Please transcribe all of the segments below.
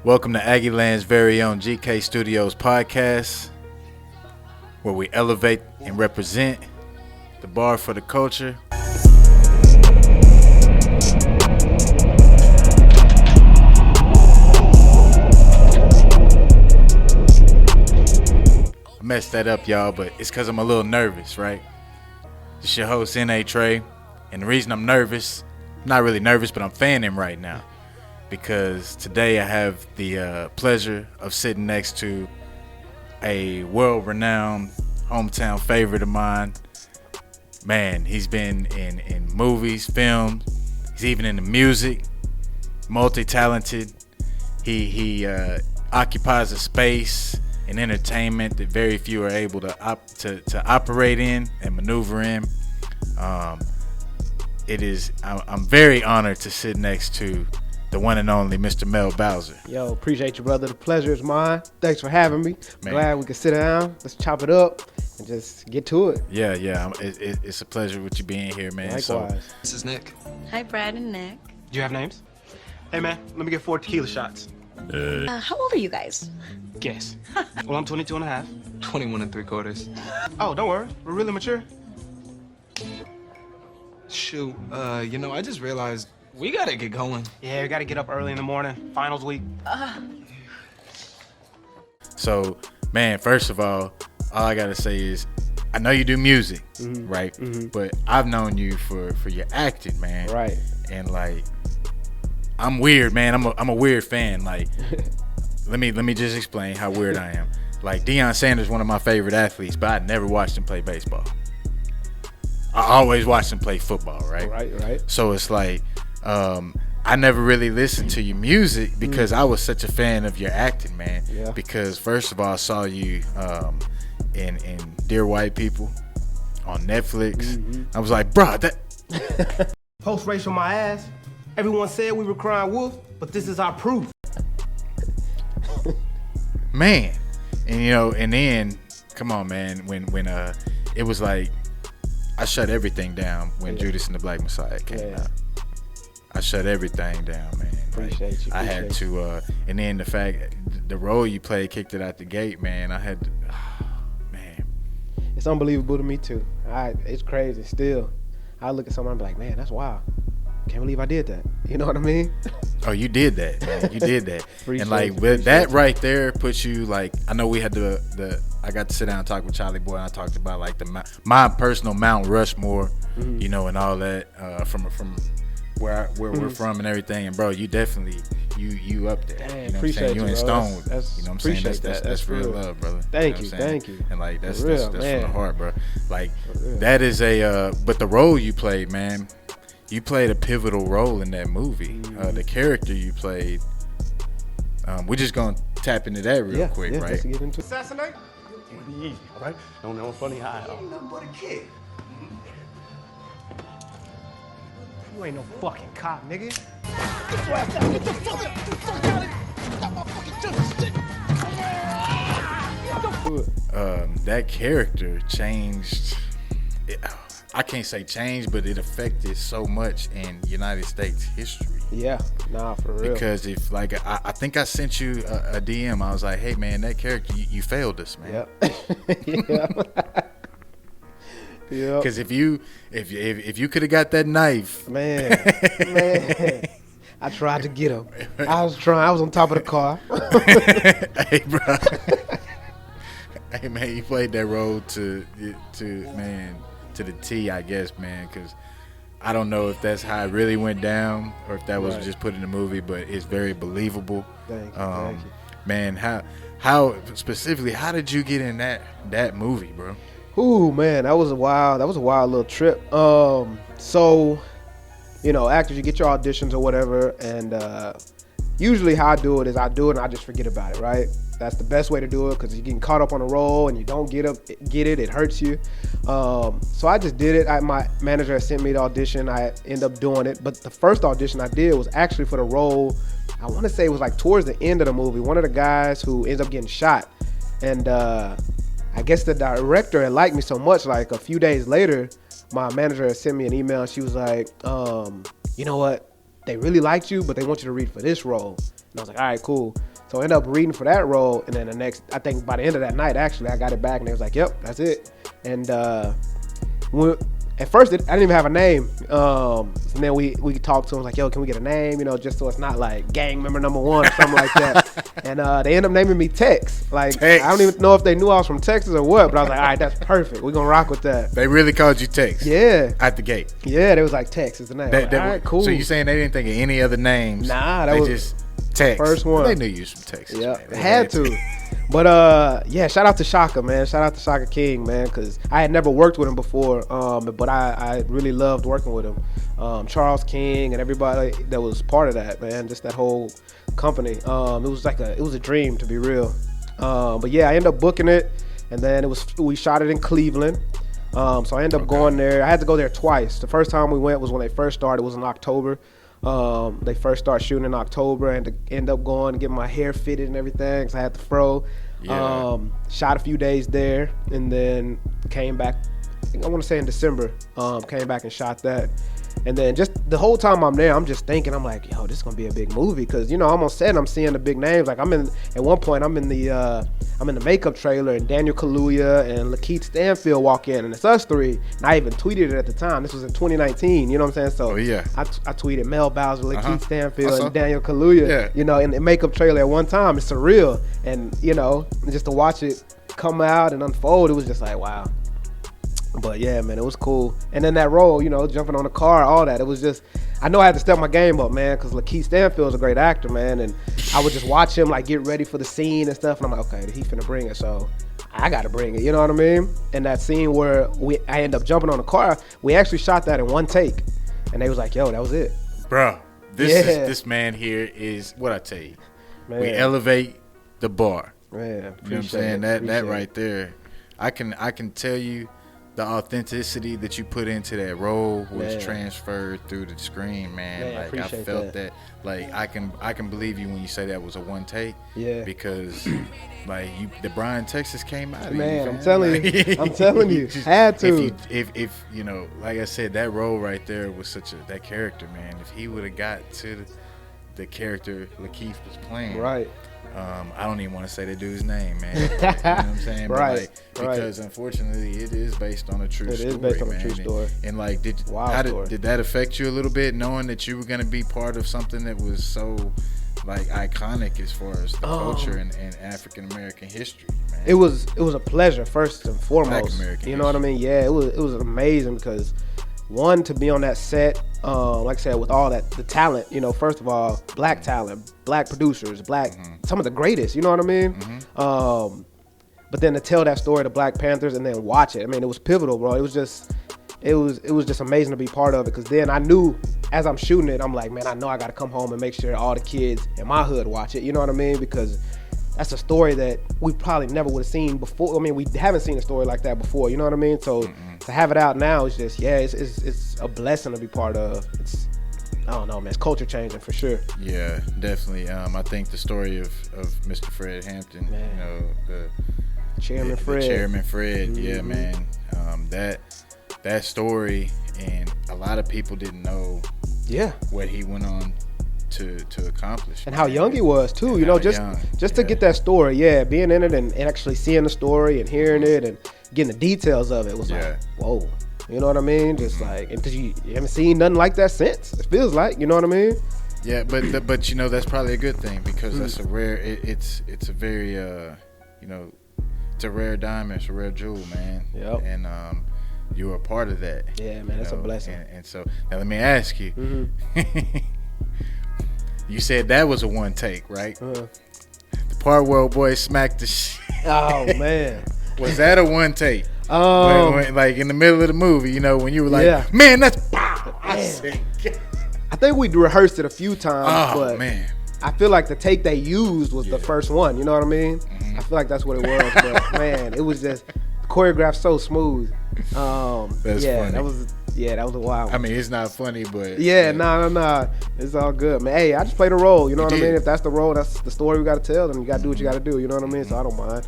Welcome to Aggie Land's very own GK Studios podcast, where we elevate and represent the bar for the culture. I messed that up, y'all, but it's because I'm a little nervous, right? It's your host, N.A. Trey, and the reason I'm nervous, not really nervous, but I'm fanning right now, because today I have the pleasure of sitting next to a world-renowned hometown favorite of mine. Man, he's been in movies, films, he's even in the music, multi-talented. He occupies a space in entertainment that very few are able to operate in and maneuver in. I'm very honored to sit next to the one and only Mr. Mell Bowser. Yo, appreciate you, brother. The pleasure is mine. Thanks for having me. Man. Glad we could sit down. Let's chop it up and just get to it. Yeah. It's a pleasure with you being here, man. Likewise. This is Nick. Hi, Brad and Nick. Do you have names? Hey, man, let me get 4 tequila shots. How old are you guys? Guess. Well, I'm 22 and a half. 21 and 3/4. Oh, don't worry. We're really mature. Shoot, I just realized we gotta get going. Yeah, we gotta get up early in the morning. Finals week. So, man, first of all I gotta say is, I know you do music, right? Mm-hmm. But I've known you for your acting, man. Right. And like, I'm weird, man. I'm a weird fan. Like, let me just explain how weird I am. Like, Deion Sanders, one of my favorite athletes, but I never watched him play baseball. I always watched him play football, right? Right. So it's like, I never really listened to your music because I was such a fan of your acting, man. Yeah. Because first of all, I saw you in Dear White People on Netflix. Mm-hmm. I was like, bro, that Post-racial my ass. Everyone said we were crying wolf, but this is our proof. man. And then come on, man, when it was like, I shut everything down when Judas and the Black Messiah came out. I shut everything down, man. Appreciate you. I had to, and then the role you played kicked it out the gate, man. I had to, man. It's unbelievable to me, too. It's crazy still. I look at someone and be like, man, that's wild. Can't believe I did that. You know what I mean? Oh, you did that, man. You did that. And like, Appreciate that right there puts you, like, I know we had I got to sit down and talk with Charlie Boy, and I talked about like my personal Mount Rushmore, and all that from where we're from and everything. And bro, you definitely you up there. Dang, you know what I'm appreciate saying? You you, ain't bro. stone. That's You know what I'm saying? That's real real. love, brother. Thank know you, what I'm saying? thank you. And like that's For real, from man. the heart, bro. Like that is but the role you played, man. You played a pivotal role in that movie. The character you played. We're just gonna tap into that real quick, right? Let's get into it. Assassinate? Be easy, all right? Don't know funny how. Ain't nothing but a kid. You ain't no fucking cop, nigga. That character changed. I can't say changed, but it affected so much in United States history. Yeah, for real. Because if like I think I sent you a DM, I was like, hey man, that character you failed us, man. Yep. Yeah. Because if you could have got that knife, Man, I tried to get him. I was on top of the car. hey bro, hey man, you played that role to the T, I guess, man. Because I don't know if that's how it really went down or if that was just put in the movie, but it's very believable. Thank you. Man, how specifically, how did you get in that movie, bro? Ooh, man, that was a wild little trip. So, actors, you get your auditions or whatever, and usually how I do it is I do it and I just forget about it, right? That's the best way to do it, because you're getting caught up on a role and you don't get it, it hurts you. So I just did it. My manager had sent me the audition. I ended up doing it. But the first audition I did was actually for the role, I want to say it was like towards the end of the movie. One of the guys who ends up getting shot. And I guess the director had liked me so much, like a few days later, my manager had sent me an email and she was like, you know what? They really liked you, but they want you to read for this role. And I was like, all right, cool. So I ended up reading for that role, and then I think by the end of that night, actually, I got it back, and they was like, "Yep, that's it." And at first, I didn't even have a name. And then we talked to him like, "Yo, can we get a name? You know, just so it's not like gang member number 1 or something like that." And they ended up naming me Tex. Like, I don't even know if they knew I was from Texas or what, but I was like, "All right, that's perfect. We're gonna rock with that." They really called you Tex. Yeah. At the gate. Yeah, they was like, "Tex is the name." Like, all right, cool. So you saying they didn't think of any other names? Nah, they just Tex. First one. They knew you was from Texas. Yeah, Man. had to. But yeah, shout out to Shaka, man. Shout out to Shaka King, man, because I had never worked with him before, but I really loved working with him. Charles King and everybody that was part of that, man, just that whole company. It was a dream, to be real. But yeah, I ended up booking it, and then we shot it in Cleveland. So I ended up going there. I had to go there twice. The first time we went was when they first started. It was in October. They first started shooting in October, and to end up going and get my hair fitted and everything, because I had the fro. Yeah. Shot a few days there, and then came back, I want to say in December, came back and shot that. And then just the whole time I'm there, I'm just thinking, I'm like, yo, this is gonna be a big movie, because I'm on set and I'm seeing the big names. Like at one point I'm in the makeup trailer, and Daniel Kaluuya and Lakeith Stanfield walk in, and it's us three. And I even tweeted it at the time. This was in 2019. You know what I'm saying? So I tweeted Mell Bowser, Lakeith Stanfield, and Daniel Kaluuya. In the makeup trailer at one time. It's surreal, and just to watch it come out and unfold, it was just like, wow. But yeah, man, it was cool. And then that role, jumping on the car, all that, it was just, I know I had to step my game up, man, because Lakeith Stanfield's a great actor, man, and I would just watch him like get ready for the scene and stuff, and I'm like, okay, he finna bring it, so I gotta bring it, you know what I mean? And that scene where I end up jumping on the car, we actually shot that in one take, and they was like, yo, that was it. Bro, this man here is what I tell you. Man. We elevate the bar. Man, you know what I'm saying? That right there, I can tell you, the authenticity that you put into that role was transferred through the screen, man. Like I felt that. Like I can believe you when you say that was a one take. Yeah. Because like the Brian Texas came out. Man, I'm telling you, had to. If like I said, that role right there was that character, man. If he would have got to the character Lakeith was playing, right. I don't even want to say the dude's name, man. You know what I'm saying? Right. Because unfortunately, it is based on a true story. It is based on a true story. And like, did that affect you a little bit, knowing that you were going to be part of something that was so like iconic as far as the culture and African American history, man? It was a pleasure, first and foremost. Black American you know what I mean? Yeah, it was amazing, because one, to be on that set, like I said, with all the talent, first of all, black talent, black producers, some of the greatest, you know what I mean? Mm-hmm. But then to tell that story to Black Panthers and then watch it, I mean, it was pivotal, bro. It was just amazing to be part of it, because then I knew as I'm shooting it, I'm like, man, I know I got to come home and make sure all the kids in my hood watch it, you know what I mean? Because that's a story that we probably never would have seen before. I mean, we haven't seen a story like that before, you know what I mean? So to have it out now is just, it's a blessing to be part of. I don't know, man, it's culture changing for sure. Yeah, definitely. I think the story of Mr. Fred Hampton, man. The Chairman Fred. Mm-hmm. Yeah, man. That story, and a lot of people didn't know what he went on to accomplish, and how young he was too. Just to get that story, being in it and actually seeing the story and hearing it and getting the details of it was like, whoa, you know what I mean? Just like, because you haven't seen nothing like that since. It feels like, you know what I mean? Yeah, but that's probably a good thing, because that's a rare. It's a very it's a rare diamond, it's a rare jewel, man. Yep. And you were a part of that. Yeah, man, that's a blessing. And so now let me ask you. You said that was a one take, right? The part where old boy smacked the shit. Oh man, was that a one take? When, like in the middle of the movie, when you were like, man, that's. I think we rehearsed it a few times, but man, I feel like the take they used was the first one. You know what I mean? I feel like that's what it was. But man, it was just choreographed so smooth. That's funny. That was a wild one. I mean, it's not funny, but nah. It's all good, man. Hey, I just played a role. You know what I mean? If that's the role, that's the story we got to tell, then you got to do what you got to do. You know what I mean? So I don't mind.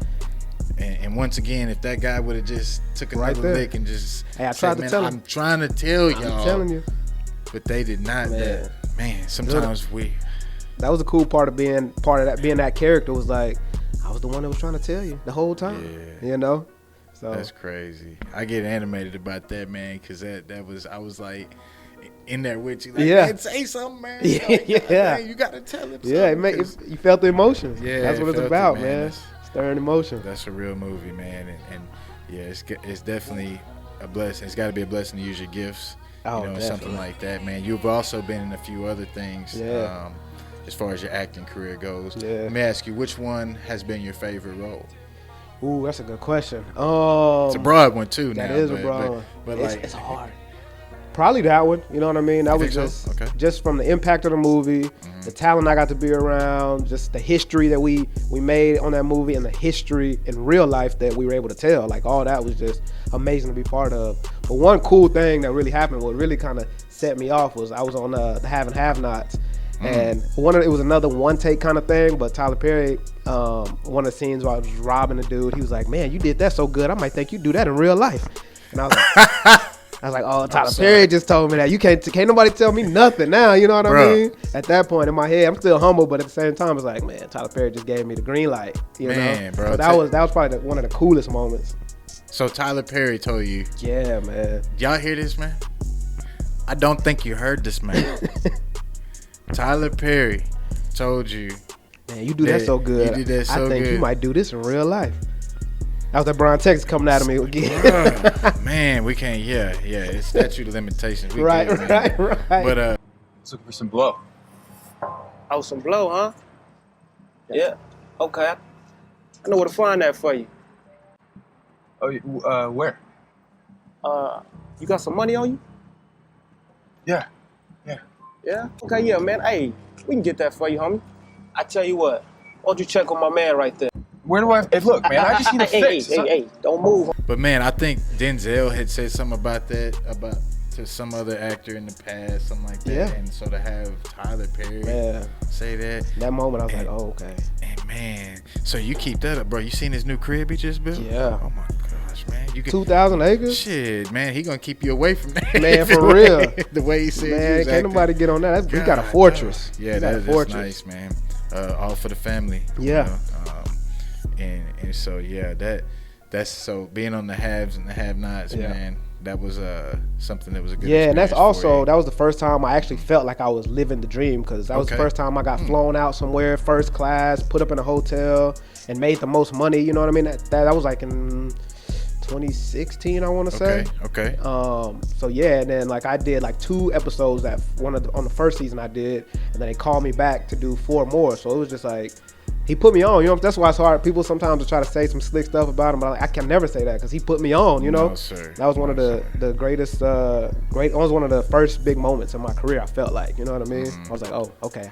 And once again, if that guy would have just took another lick and just I tried to tell him. I'm trying to tell y'all. I'm telling you. But they did not. Man, sometimes That was the cool part of being that character was like, I was the one that was trying to tell you the whole time. Yeah. You know? So That's crazy. I get animated about that, man, because I was like in there with you. Like, man, say something, man. Like, man, you got to tell it. Yeah, you felt the emotions. Yeah, that's what it's about, it, man. Stirring emotions. That's a real movie, man. And yeah, it's definitely a blessing. It's got to be a blessing to use your gifts. Oh, you know, something like that, man. You've also been in a few other things. Yeah. As far as your acting career goes. Yeah. Let me ask you, which one has been your favorite role? Ooh, that's a good question. It's a broad one too. That now, is but, a broad one. But it's hard. Probably that one. You know what I mean? That was just from the impact of the movie, the talent I got to be around, just the history that we made on that movie, and the history in real life that we were able to tell. Like all that was just amazing to be part of. But one cool thing that really happened, what really kind of set me off, was I was on the Have and Have Nots. And it was another one take kind of thing, but Tyler Perry, one of the scenes where I was robbing a dude, he was like, "Man, you did that so good. I might think you do that in real life." And I was like, "Oh, Tyler Perry just told me that. You can't nobody tell me nothing now." You know what I mean? At that point in my head, I'm still humble, but at the same time, it's like, man, Tyler Perry just gave me the green light. You know? Bro, so that was probably one of the coolest moments. So Tyler Perry told you? Yeah, man. Y'all hear this, man? I don't think you heard this, man. Tyler Perry told you, man, you do that so good. You did that so I think good. you might do this in real life. That was that Brian Texas coming at me again. Man, we can't. Yeah. It's statute of limitations. We right. But Let's look for some blow. Oh, some blow, huh? Yeah. Okay. I know where to find that for you. Oh, where? You got some money on you? Yeah. Yeah? Okay, yeah, man. Hey, we can get that for you, homie. I tell you what, why don't you check on my man right there? Where do I? Hey, look, man, I just need a fix. Hey, don't move. But man, I think Denzel had said something about that to some other actor in the past, something like that. Yeah. And so to have Tyler Perry say that moment, I was like, oh, okay. And man, so you keep that up, bro. You seen his new crib he just built? Yeah. Oh my gosh, man. 2,000 acres? Shit, man, he gonna keep you away from that. Man, for real. The way he said, man, can't nobody get on that. He got a fortress. Yeah, that's nice, man. All for the family. Yeah. You know? And so yeah, that's so being on the haves and the have-nots, man. That was something that was a good experience. And that's also that was the first time I actually felt like I was living the dream, because that was the first time I got flown out somewhere first class, put up in a hotel, and made the most money. You know what I mean? That was like in 2016, I want to say. Okay. So yeah, and then like I did like 2 episodes on the first season I did, and then they called me back to do 4 more. So it was just like, he put me on, you know. That's why it's hard. People sometimes will try to say some slick stuff about him, but I can never say that because he put me on, you know. No, sir. That was one of the greatest, was one of the first big moments in my career. I felt like, you know what I mean. I was like, oh, okay,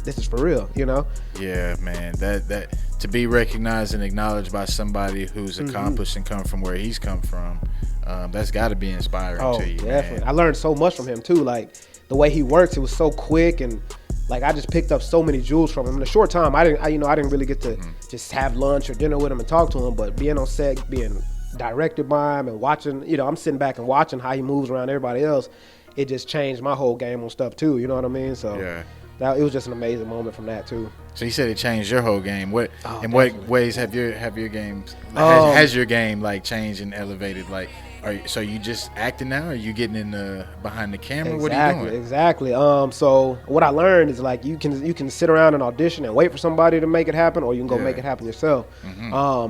this is for real, you know. Yeah, man. That to be recognized and acknowledged by somebody who's accomplished and come from where he's come from, that's got to be inspiring to you. Definitely. Man. I learned so much from him too. Like the way he works, it was so quick, and like I just picked up so many jewels from him in a short time. I didn't really get to just have lunch or dinner with him and talk to him, but being on set, being directed by him and watching, you know, I'm sitting back and watching how he moves around everybody else. It just changed my whole game on stuff too. You know what I mean? So it was just an amazing moment from that too. So you said it changed your whole game. What ways have your game has your game like changed and elevated? Like, so you just acting now, or are you getting in behind the camera? What are you doing? Exactly. So what I learned is like you can sit around and audition and wait for somebody to make it happen, or you can go make it happen yourself.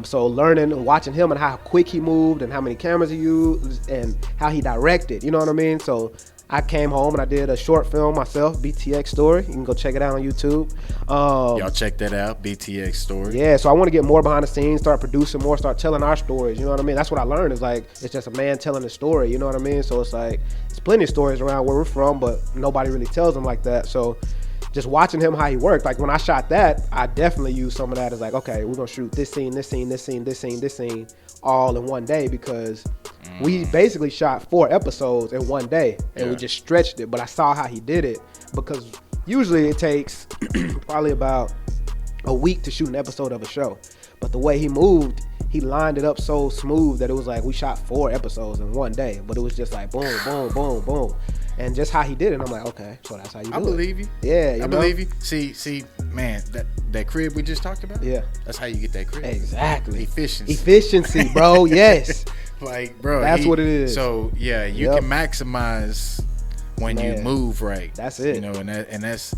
So learning and watching him and how quick he moved and how many cameras he used and how he directed. You know what I mean? So I came home and I did a short film myself, BTX Story. You can go check it out on YouTube. Y'all check that out, BTX Story. Yeah, so I want to get more behind the scenes, start producing more, start telling our stories. You know what I mean? That's what I learned. Is like it's just a man telling a story. You know what I mean? So it's like there's plenty of stories around where we're from, but nobody really tells them like that. So just watching him how he worked. Like when I shot that, I definitely used some of that as like, okay, we're gonna shoot this scene, this scene, this scene, this scene, this scene, all in one day, because we basically shot 4 episodes in one day, and we just stretched it. But I saw how he did it, because usually it takes probably about a week to shoot an episode of a show. But the way he moved, he lined it up so smooth that it was like we shot 4 episodes in one day. But it was just like boom, boom, boom, boom. And just how he did it, I'm like, okay, so that's how you do it. I believe you. Yeah, I believe you. See, man, that crib we just talked about. Yeah, that's how you get that crib. Exactly. Efficiency, bro. Yes. Like, bro, that's what it is. So yeah, you can maximize when you move right. That's it. You know, and that's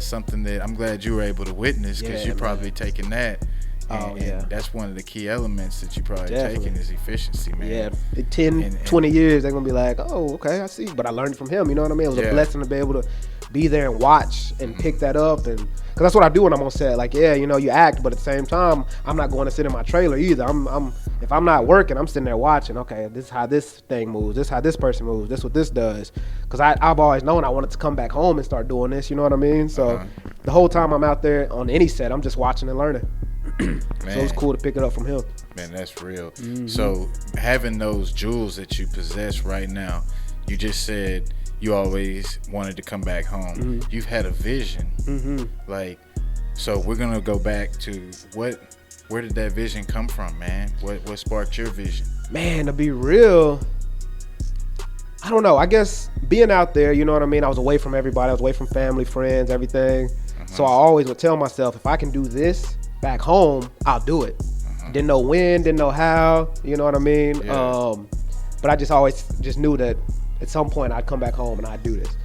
something that I'm glad you were able to witness, because you're probably taking that. And that's one of the key elements that you probably taking is efficiency, man. Yeah, in 10, 20 years, they're going to be like, oh, okay, I see. But I learned from him, you know what I mean? It was a blessing to be able to be there and watch and pick that up. And because that's what I do when I'm on set. Like, yeah, you know, you act, but at the same time, I'm not going to sit in my trailer either. If I'm not working, I'm sitting there watching, okay, this is how this thing moves. This is how this person moves. This is what this does. Because I've always known I wanted to come back home and start doing this, you know what I mean? So the whole time I'm out there on any set, I'm just watching and learning. So it's cool to pick it up from him. Man, that's real. So having those jewels that you possess right now, you just said you always wanted to come back home. You've had a vision. Like, so we're going to go back to where did that vision come from, man? What sparked your vision? Man, to be real, I don't know. I guess being out there, you know what I mean? I was away from everybody. I was away from family, friends, everything. So I always would tell myself, if I can do this back home, I'll do it. Didn't know when, didn't know how, you know what I mean? But I just always just knew that at some point I'd come back home and I'd do this.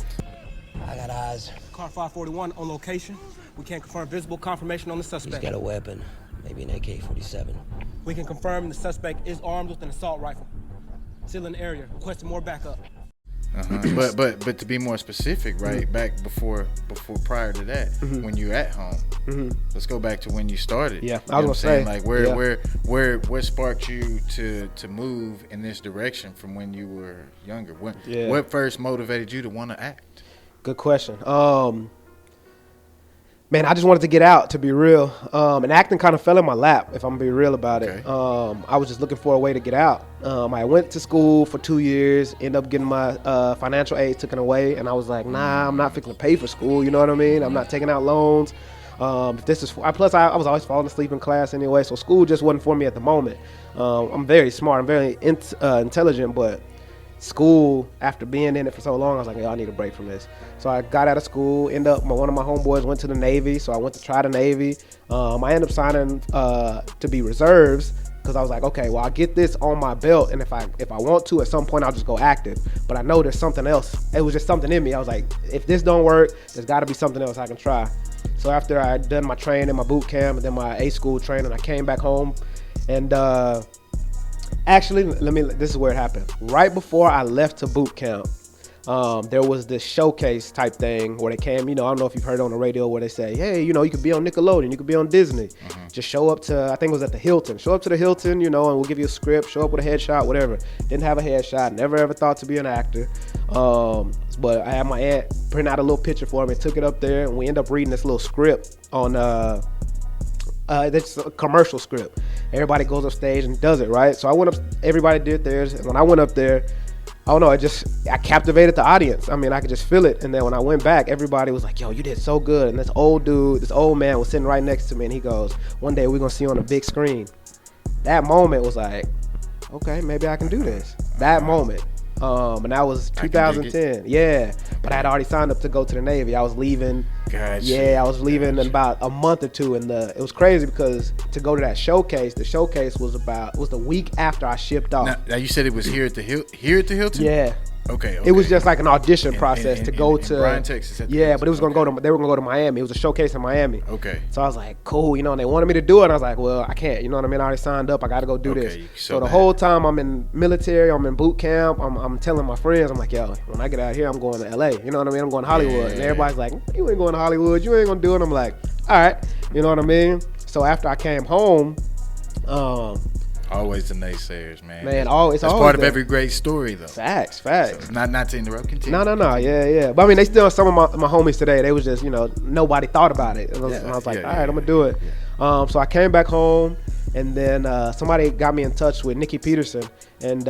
I got eyes. Car 541 on location. We can't confirm visible confirmation on the suspect. He's got a weapon, maybe an AK-47. We can confirm the suspect is armed with an assault rifle. Still in the area, requesting more backup. But to be more specific, right, back before prior to that, when you're at home, let's go back to when you started. Yeah, I was gonna say, like, what sparked you to move in this direction from when you were younger? What first motivated you to want to act? Good question. Man, I just wanted to get out, to be real. And acting kind of fell in my lap, if I'm going to be real about it. I was just looking for a way to get out. I went to school for 2 years, ended up getting my financial aid taken away. And I was like, nah, I'm not fixing to pay for school. You know what I mean? I'm not taking out loans. Plus, I was always falling asleep in class anyway. So school just wasn't for me at the moment. I'm very smart. I'm very intelligent, but school, after being in it for so long, I was like, I need a break from this. So I got out of school, one of my homeboys went to the Navy, so I went to try the Navy. I ended up signing to be reserves, because I was like, okay, well, I'll get this on my belt, and if I want to, at some point, I'll just go active. But I know there's something else. It was just something in me. I was like, if this don't work, there's got to be something else I can try. So after I had done my training, my boot camp, and then my A school training, I came back home, and actually, this is where it happened. Right before I left to boot camp, there was this showcase type thing where they came, I don't know if you've heard on the radio where they say, hey, you could be on Nickelodeon, you could be on Disney. Just show up to, I think it was at the Hilton. Show up to the Hilton, and we'll give you a script, show up with a headshot, whatever. Didn't have a headshot, never ever thought to be an actor. But I had my aunt print out a little picture for me, took it up there, and we ended up reading this little script on that's a commercial script. Everybody goes up stage and does it, right? So I went up, everybody did theirs, and when I went up there, I don't know, I captivated the audience. I mean, I could just feel it. And then when I went back, everybody was like, yo, you did so good. And this old man was sitting right next to me, and he goes, one day we're gonna see you on a big screen. That moment was like, okay, maybe I can do this. That moment. And that was 2010. Yeah, but I had already signed up to go to the Navy. I was leaving. Gotcha. Yeah, I was leaving in about a month or two, and it was crazy because to go to that showcase, the showcase was the week after I shipped off. Now you said it was here at the Hilton. Yeah. Okay. It was just like an audition process to go to Bryan, Texas. Yeah, but it was gonna they were gonna go to Miami. It was a showcase in Miami. Okay. So I was like, cool, and they wanted me to do it. And I was like, well, I can't. You know what I mean? I already signed up. I got to go do this. So the whole time I'm in military, I'm in boot camp. I'm telling my friends, I'm like, yo, when I get out here, I'm going to LA. You know what I mean? I'm going to Hollywood. And everybody's like, you ain't going to Hollywood. You ain't gonna do it. I'm like, all right. You know what I mean? So after I came home, always the naysayers, man. Man, it's that's always part of every great story, though. Facts. So not to interrupt. Continue. No. Yeah. But I mean, they still, some of my homies today, they was just, nobody thought about it. And I was like, all right, I'm gonna do it. Yeah. So I came back home, and then somebody got me in touch with Nikki Peterson, and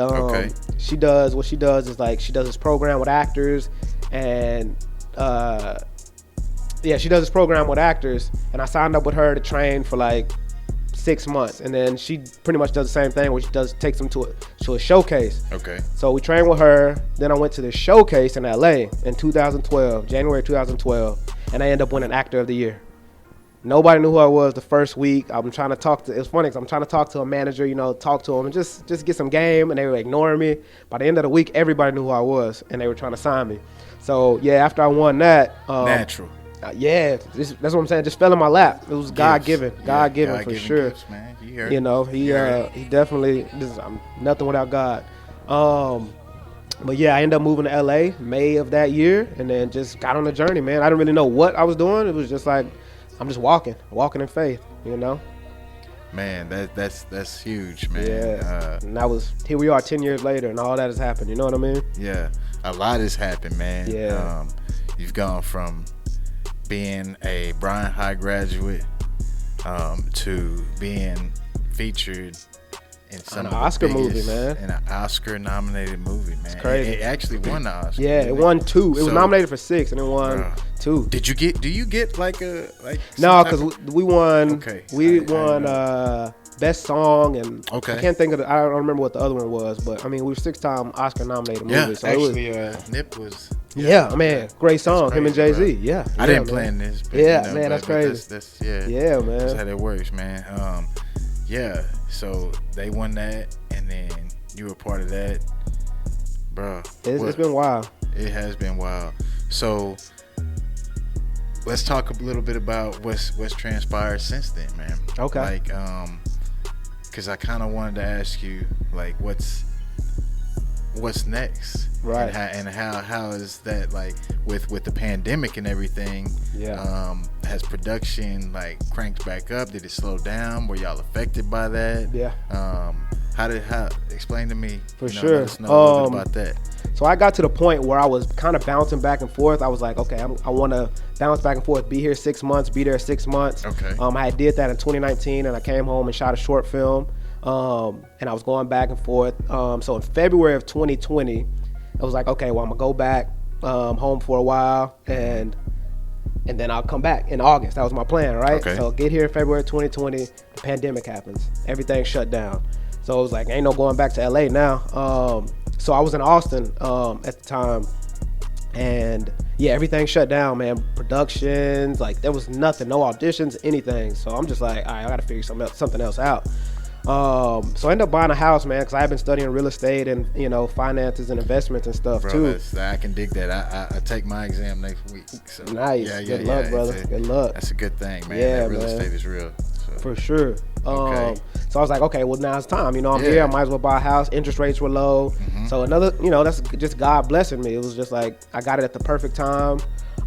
she does this program with actors, and she does this program with actors, and I signed up with her to train for like 6 months, and then she pretty much does the same thing where she takes them to a showcase. Okay. So we trained with her. Then I went to the showcase in LA in 2012, January 2012, and I ended up winning Actor of the Year. Nobody knew who I was the first week. I'm trying to talk to. It's funny because I'm trying to talk to a manager, talk to him and just get some game, and they were ignoring me. By the end of the week, everybody knew who I was, and they were trying to sign me. So yeah, after I won that, natural. That's what I'm saying. Just fell in my lap. It was God given, God given for sure. Gifts, man. You heard he definitely. I'm nothing without God. But yeah, I ended up moving to LA May of that year, and then just got on the journey, man. I didn't really know what I was doing. It was just like I'm just walking in faith, Man, that's huge, man. Yeah, and that was here we are 10 years later, and all that has happened. You know what I mean? Yeah, a lot has happened, man. Yeah, you've gone from being a Bryan High graduate to being featured in some an Oscar movie, man. In an Oscar-nominated movie, man. It's crazy. It actually won the Oscar. Yeah, it won 2. It was nominated for 6, and it won 2. Do you get like a No, because we won. Okay. We won best song, and okay. I can't think of I don't remember what the other one was, but I mean we were 6-time Oscar-nominated movie. Yeah, So actually, Nip was. Yeah, man, great song. Him and Jay-Z. Bro. Yeah, I didn't plan this. But, man, that's crazy. That's yeah, man. That's how that works, man. Yeah. So they won that, and then you were part of that, bro. It's been wild. It has been wild. So let's talk a little bit about what's transpired since then, man. Okay. Like, because I kind of wanted to ask you, like, what's next, right? And how is that, like, with the pandemic and everything? Yeah. Has production like cranked back up? Did it slow down? Were y'all affected by that? Yeah. How explain to me? For sure. Let us know a little bit about that. So I got to the point where I was kind of bouncing back and forth. I was like, okay, I want to bounce back and forth, be here 6 months, be there 6 months. Okay. I did that in 2019, and I came home and shot a short film. And I was going back and forth. So in February of 2020, I was like, okay, well, I'm gonna go back home for a while, and then I'll come back in August. That was my plan, right? Okay. So get here in February 2020, the pandemic happens. Everything shut down. So it was like, ain't no going back to LA now. So I was in Austin at the time, and yeah, everything shut down, man. Productions, like there was nothing, no auditions, anything. So I'm just like, all right, I gotta figure something else out. So I ended up buying a house, man, because I had been studying real estate and finances and investments and stuff. Bro, too. I can dig that. I take my exam next week. So, nice. Good luck, brother. Good luck. That's a good thing, man. Yeah, real man. estate is real. So. For sure. Okay. So I was like, okay, well now it's time. I'm here. I might as well buy a house. Interest rates were low. Mm-hmm. So another, that's just God blessing me. It was just like I got it at the perfect time.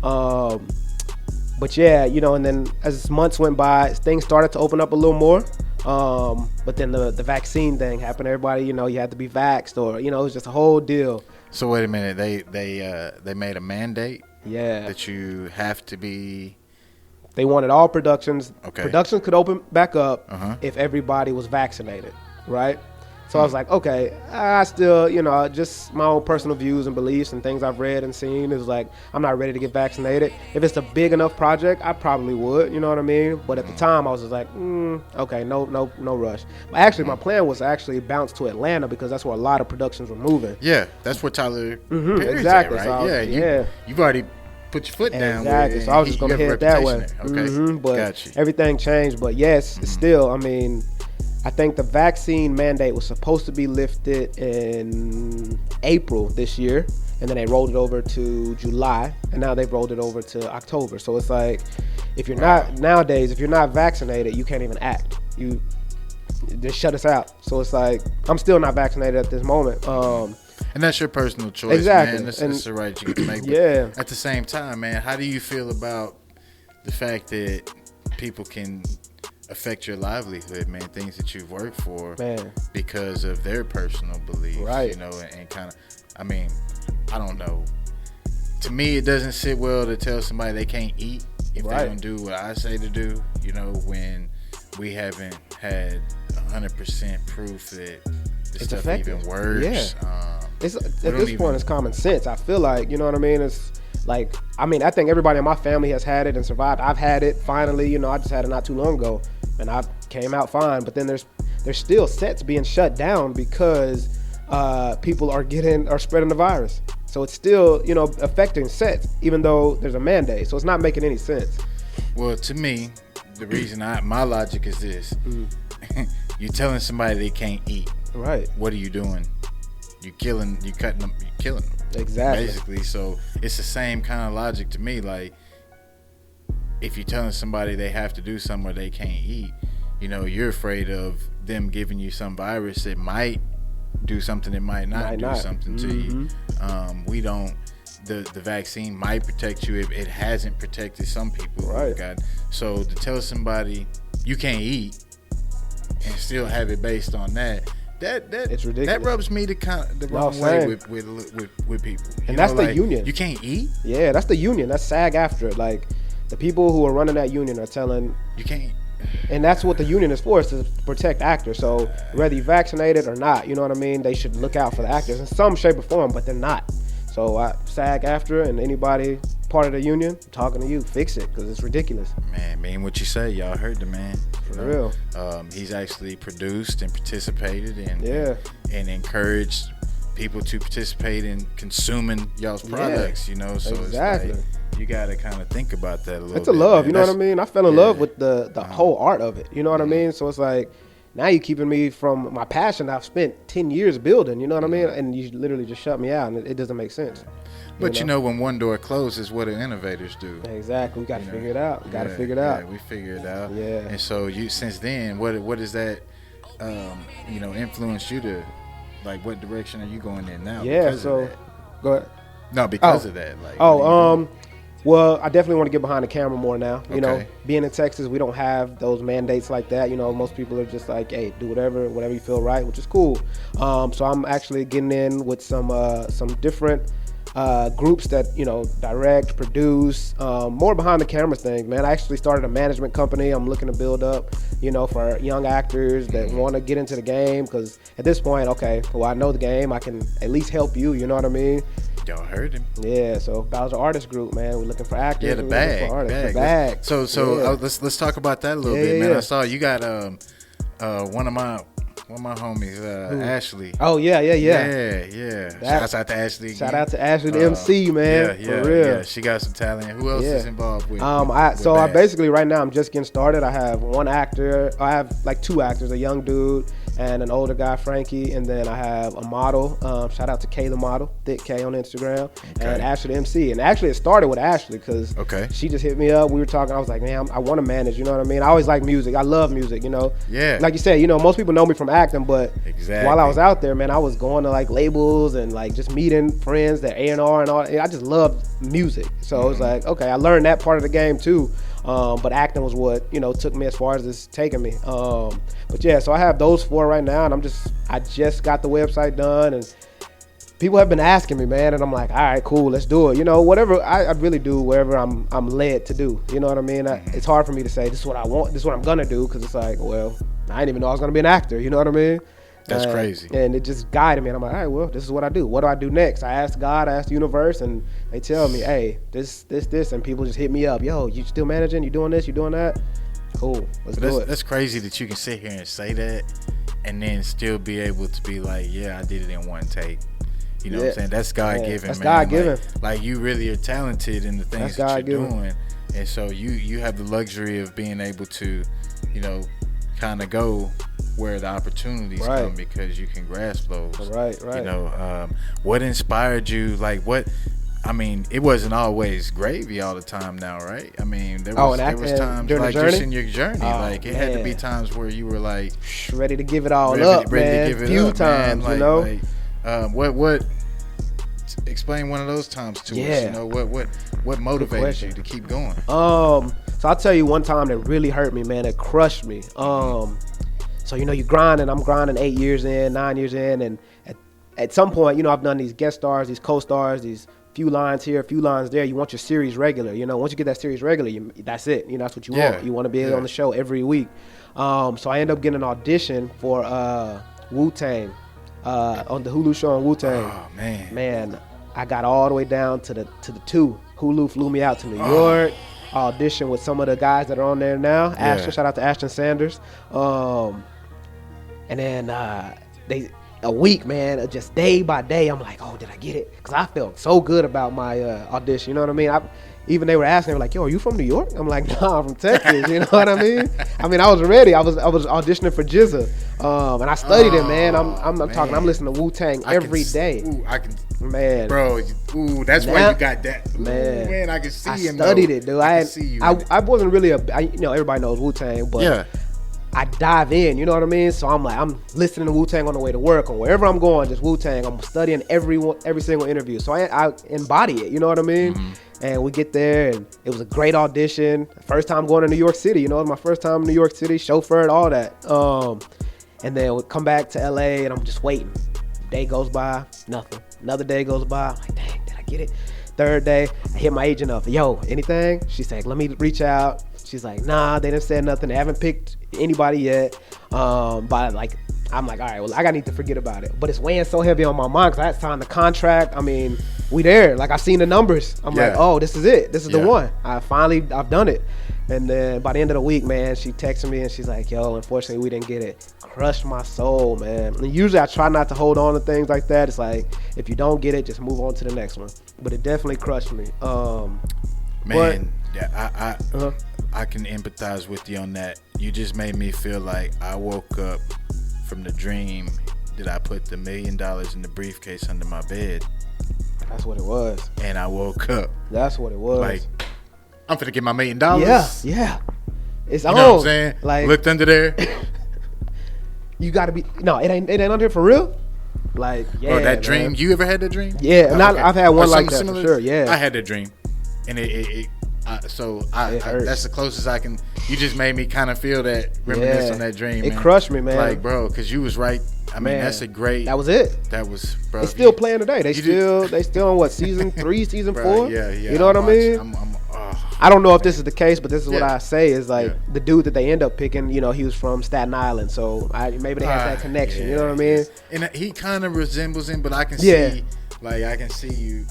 But yeah, and then as months went by, things started to open up a little more. But then the vaccine thing happened. Everybody, you had to be vaxxed, or it was just a whole deal. So wait a minute, they made a mandate. Yeah. That you have to be. They wanted all productions. Okay. Productions could open back up Uh-huh. if everybody was vaccinated, right? So I was like, okay, I still, just my own personal views and beliefs and things I've read and seen is like, I'm not ready to get vaccinated. If it's a big enough project, I probably would, you know what I mean? But at the time, I was just like, okay, no rush. But actually, my plan was to actually bounce to Atlanta because that's where a lot of productions were moving. Yeah, that's where Tyler Perry's exactly. at, right? So you've already put your foot down. Exactly. So I was just going to head that way. Okay, But gotcha. everything changed. But yes, still, I think the vaccine mandate was supposed to be lifted in April this year, and then they rolled it over to July, and now they've rolled it over to October. So it's like, if you're not vaccinated, you can't even act. You just shut us out. So it's like, I'm still not vaccinated at this moment. And that's your personal choice, exactly. man. That's the right you can make. Yeah. At the same time, man, how do you feel about the fact that people can affect your livelihood, man, things that you've worked for, man, because of their personal beliefs, right? And kind of, I don't know. To me, it doesn't sit well to tell somebody they can't eat if they don't do what I say to do, when we haven't had 100% proof that this stuff effective. even works. Yeah. At this point, it's common sense. I feel like, you know what I mean? It's like, I think everybody in my family has had it and survived. I've had it finally, I just had it not too long ago. and I came out fine. But then there's still sets being shut down because people are spreading the virus. So it's still, you know, affecting sets, even though there's a mandate. So it's not making any sense. Well, to me, the reason my logic is this: you're telling somebody they can't eat. Right. What are you doing? You cutting them. You're killing them. Exactly. Basically, so it's the same kind of logic to me. Like, if you're telling somebody they have to do something or they can't eat, you know, you're afraid of them giving you some virus that might do something, it might not do something to you. We don't. The vaccine might protect you. It hasn't protected some people. Right. So to tell somebody you can't eat and still have it based on that it's ridiculous. That rubs me the wrong way with people. And that's the union. You can't eat? Yeah, that's the union. That's SAG-AFTRA. Like, the people who are running that union are telling you can't. And that's what the union is for, is to protect actors. So whether you're vaccinated or not, you know what I mean, they should look out for the actors in some shape or form, but they're not. So SAG-AFTRA and anybody part of the union, I'm talking to you, fix it, because it's ridiculous. Man, mean what you say. Y'all heard the man. For real. He's actually produced and participated and encouraged people to participate in consuming y'all's products, you know. So exactly. It's like, you got to kind of think about that a little bit. It's a love, you know what I mean? I fell in love with the whole art of it, you know what I mean? So it's like, now you're keeping me from my passion I've spent 10 years building, you know what I mean? And you literally just shut me out, and it doesn't make sense. But you know, when one door closes, what do innovators do? Exactly. We got to figure it out. We figure it out. Yeah, we figure it out. Yeah. And so since then, what is that, influenced you to, like, what direction are you going in now? Yeah, so, go ahead. No, because of that. Like, well, I definitely want to get behind the camera more now. You know, being in Texas, we don't have those mandates like that. You know, most people are just like, hey, do whatever you feel right, which is cool. So I'm actually getting in with some different groups that, you know, direct, produce, more behind the camera things, man. I actually started a management company I'm looking to build up, you know, for young actors that want to get into the game, because at this point, okay, well, I know the game, I can at least help you know what I mean? Y'all heard him. Yeah, so Bowser Artist Group, man. We're looking for actors. Yeah, the bag. The bag. So let's talk about that a little bit, man. I saw you got one of my homies, Ashley. Oh yeah. Shouts out to Ashley. Shout out to Ashley, the MC, man. For real. Yeah, she got some talent. Who else is involved with? I basically right now I'm just getting started. I have one actor. I have like two actors, a young dude and an older guy, Frankie, and then I have a model. Shout out to Kay the model, Thick K on Instagram, and Ashley the MC. And actually, it started with Ashley because she just hit me up. We were talking. I was like, man, I want to manage. You know what I mean? I always like music. I love music. You know. Yeah. Like you said, you know, most people know me from acting, but while I was out there, man, I was going to like labels and like just meeting friends that A&R and all. I just loved music. So it was like, okay, I learned that part of the game too. But acting was what, you know, took me as far as it's taken me. But yeah, so I have those four right now, and I just got the website done, and people have been asking me, man, and I'm like, all right, cool, let's do it. You know, whatever I really do, wherever I'm led to do. You know what I mean? It's hard for me to say this is what I want, this is what I'm gonna do, because it's like, well, I didn't even know I was gonna be an actor. You know what I mean? That's crazy. And it just guided me. And I'm like, all right, well, this is what I do. What do I do next? I asked God, I asked the universe, and they tell me, hey, this. And people just hit me up. Yo, you still managing? You doing this? You doing that? Cool. Let's do it. That's crazy that you can sit here and say that and then still be able to be like, yeah, I did it in one take. You know what I'm saying? That's God-given, that's man. God-given. Like, you really are talented in the things that you're doing. And so you have the luxury of being able to, you know, kind of go where the opportunities come because you can grasp those. Right. You know, what inspired you? Like, I mean, it wasn't always gravy all the time now, right? I mean, there was times like just in your journey. Like, it had to be times where you were like ready to give it all up, man. Few times, man. you know. What explain one of those times to us. You know, what motivated you to keep going? So I'll tell you one time that really hurt me, man. It crushed me. So, you know, you're grinding. I'm grinding 8 years in, 9 years in. And at some point, you know, I've done these guest stars, these co-stars, these few lines here, a few lines there. You want your series regular. You know, once you get that series regular, that's it. You know, that's what you want. You want to be on the show every week. So I end up getting an audition for Wu-Tang on the Hulu show on Wu-Tang. Oh, man. Man, I got all the way down to the 2. Hulu flew me out to New York. audition with some of the guys that are on there now. Ashton, shout out to Ashton Sanders. And then a week, man, just day by day, I'm like, oh, did I get it? Because I felt so good about my audition. You know what I mean? Even they were asking, they were like, yo, are you from New York? I'm like, nah, I'm from Texas. You know what I mean? I was ready. I was auditioning for Jizza. And I studied it, man. I'm talking, I'm listening to Wu-Tang every day. Man. Bro, that's why you got that. Man. Ooh, man, I can see him. I studied it, dude. I can see you. I wasn't really everybody knows Wu-Tang, but I dive in, you know what I mean? So I'm like, I'm listening to Wu-Tang on the way to work, or wherever I'm going, just Wu-Tang. I'm studying every single interview. So I embody it, you know what I mean? Mm-hmm. And we get there, and it was a great audition. First time going to New York City, you know, it was my first time in New York City, chauffeured, all that. And then we come back to LA, and I'm just waiting. Day goes by, nothing. Another day goes by, I'm like, dang, did I get it? Third day, I hit my agent up, yo, anything? She's like, let me reach out. She's like, nah, they didn't say nothing. They haven't picked anybody yet. But like, I'm like, all right, well, I need to forget about it. But it's weighing so heavy on my mind because I had signed the contract. I mean, we there. Like, I've seen the numbers. I'm like, oh, this is it. This is the one. I've done it. And then by the end of the week, man, she texted me and she's like, yo, unfortunately, we didn't get it. Crushed my soul, man. And usually I try not to hold on to things like that. It's like, if you don't get it, just move on to the next one. But it definitely crushed me. Man, I can empathize with you on that. You just made me feel like I woke up from the dream that I put the $1 million in the briefcase under my bed. That's what it was. And I woke up. That's what it was. Like, I'm finna get my $1 million. Yeah. It's you on. know what I'm saying? Like, looked under there. You gotta be. No, it ain't under there for real. Like, yeah. Bro, that dream. You ever had that dream? Yeah, I've had one like that similar? For sure. Yeah, I had that dream, and it that's the closest I can. You just made me kind of feel that, reminisce on that dream. It crushed me, man. Like, bro, because you was right. I mean, that's a great. That was it. That was, bro. It's still playing today. They still on what, season 3, season 4? Yeah. You know what I mean? I don't know if this is the case, but this is what I say is like the dude that they end up picking. You know, he was from Staten Island, so maybe they have that connection. You know what I mean? And he kind of resembles him, but I can see, like, I can see you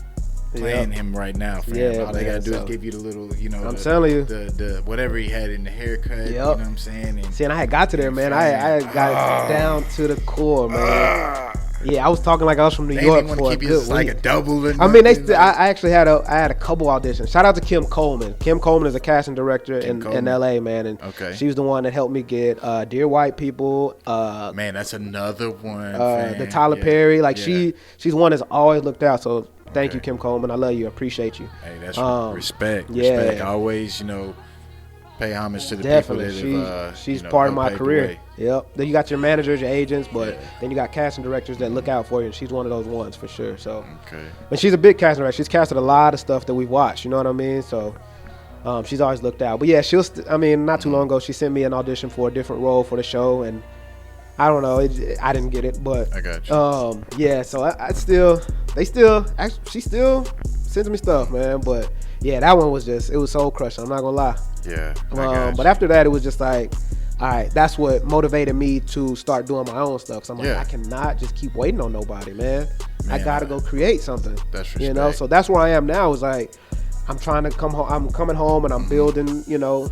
playing him right now, fam. Yeah, all they gotta do is give you the little, you know, I'm telling you, the whatever he had in the haircut. You know what I'm saying? And, see, and I had got to there, man. I got down to the core, man. Yeah, I was talking like I was from New York for a good week. Like a double. I mean, I actually had a couple auditions. Shout out to Kim Coleman. Kim Coleman is a casting director in LA, man, and she was the one that helped me get Dear White People. Man, that's another one. The Tyler Perry, like she's one that's always looked out. So thank you, Kim Coleman. I love you. I appreciate you. Hey, that's respect. Respect. I always, pay homage to the people that she's part of my career. Yep. Then you got your managers, your agents, but then you got casting directors that look out for you, and she's one of those ones for sure. So, but she's a big casting director. She's casted a lot of stuff that we've watched. You know what I mean? So, she's always looked out. But yeah, not too long ago, she sent me an audition for a different role for the show, and I don't know, I didn't get it, but I got you. Yeah. So she still sends me stuff, man. But yeah, that one was it was soul crushing. I'm not gonna lie. Yeah. But after that, it was just like, all right, that's what motivated me to start doing my own stuff. So I'm like, I cannot just keep waiting on nobody, man. I gotta go create something. That's respect. You know, so that's where I am now. Is like, I'm trying to come home. I'm coming home and I'm building,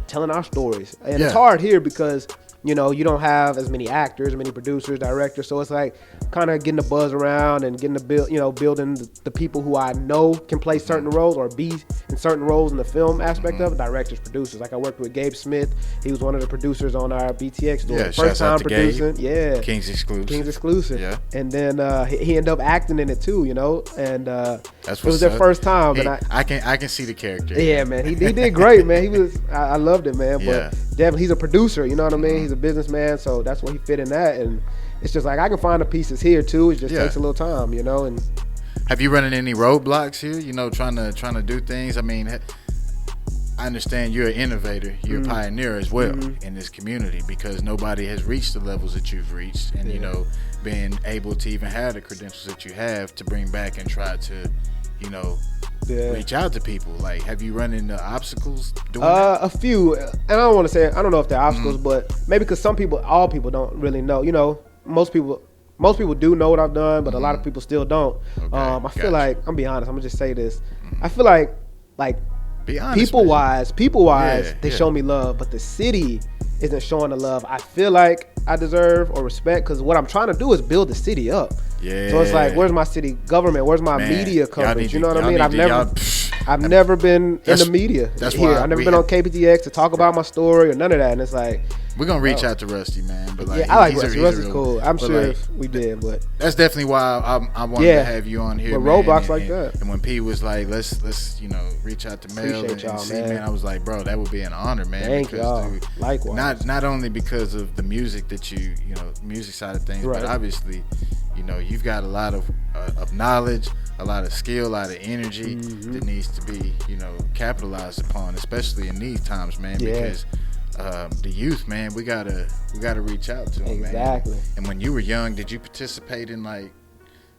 telling our stories. And it's hard here because, you don't have as many actors, many producers, directors. So it's like kind of getting the buzz around and getting the building the people who I know can play certain roles or be in certain roles in the film aspect of it. Directors, producers. Like I worked with Gabe Smith. He was one of the producers on our BTX story. Yeah, first time producing. Gabe. Yeah. King's exclusive. Yeah. And then he ended up acting in it too, And it was their first time. Hey, and I can see the character. Yeah, man. He did great, man. I loved it, man. But definitely he's a producer, you know what I mean? He's a businessman, so that's where he fit in that. And it's just like I can find the pieces here too. It just takes a little time, And have you run into any roadblocks here? Trying to do things. I mean, I understand you're an innovator, you're a pioneer as well in this community because nobody has reached the levels that you've reached, and being able to even have the credentials that you have to bring back and try to, reach out to people. Like, have you run into obstacles doing that? A few, and I don't want to say I don't know if they're obstacles, but maybe because all people don't really know. Most people do know what I've done, but a lot of people still don't. Okay, I feel like I'm gonna be honest. I'm gonna just say this. I feel like Be honest, people man. wise, Yeah, they yeah. show me love, but the city isn't showing the love I feel like I deserve or respect. Because what I'm trying to do is build the city up. Yeah. So it's like, where's my city government? Where's my Man, media y'all coverage? need You know to- what I mean? y'all need I've to- never been in That's- the media. that's here. why I've never we been on have- KPTX to talk about my story or none of that. And it's like, We're gonna reach out to Rusty, man. But like, yeah, I like he's a- Rusty. he's a Rusty's real- cool. I'm but, sure like, if we did, but that's definitely why I wanted Yeah. to have you on here. With man. roadblocks And- like and- that. And when P was like, let's reach out to Mel Appreciate and y'all, see, man. I was like, bro, that would be an honor, man. Thank y'all. Dude, Likewise. Not only because of the music that music side of things, Right. but obviously, you've got a lot of knowledge, a lot of skill, a lot of energy that needs to be, capitalized upon, especially in these times, man. Yeah. Because the youth, man, we gotta reach out to them, Exactly. man. And when you were young, did you participate in like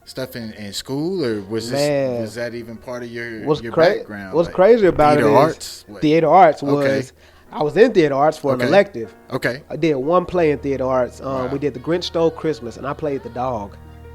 stuff in school, or was Man. was that even part of your what's background? What's Like, crazy about it theater is arts? What? theater arts was Okay. I was in theater arts for an Okay. elective. Okay. I did one play in theater arts. Wow. We did The Grinch Stole Christmas, and I played the dog.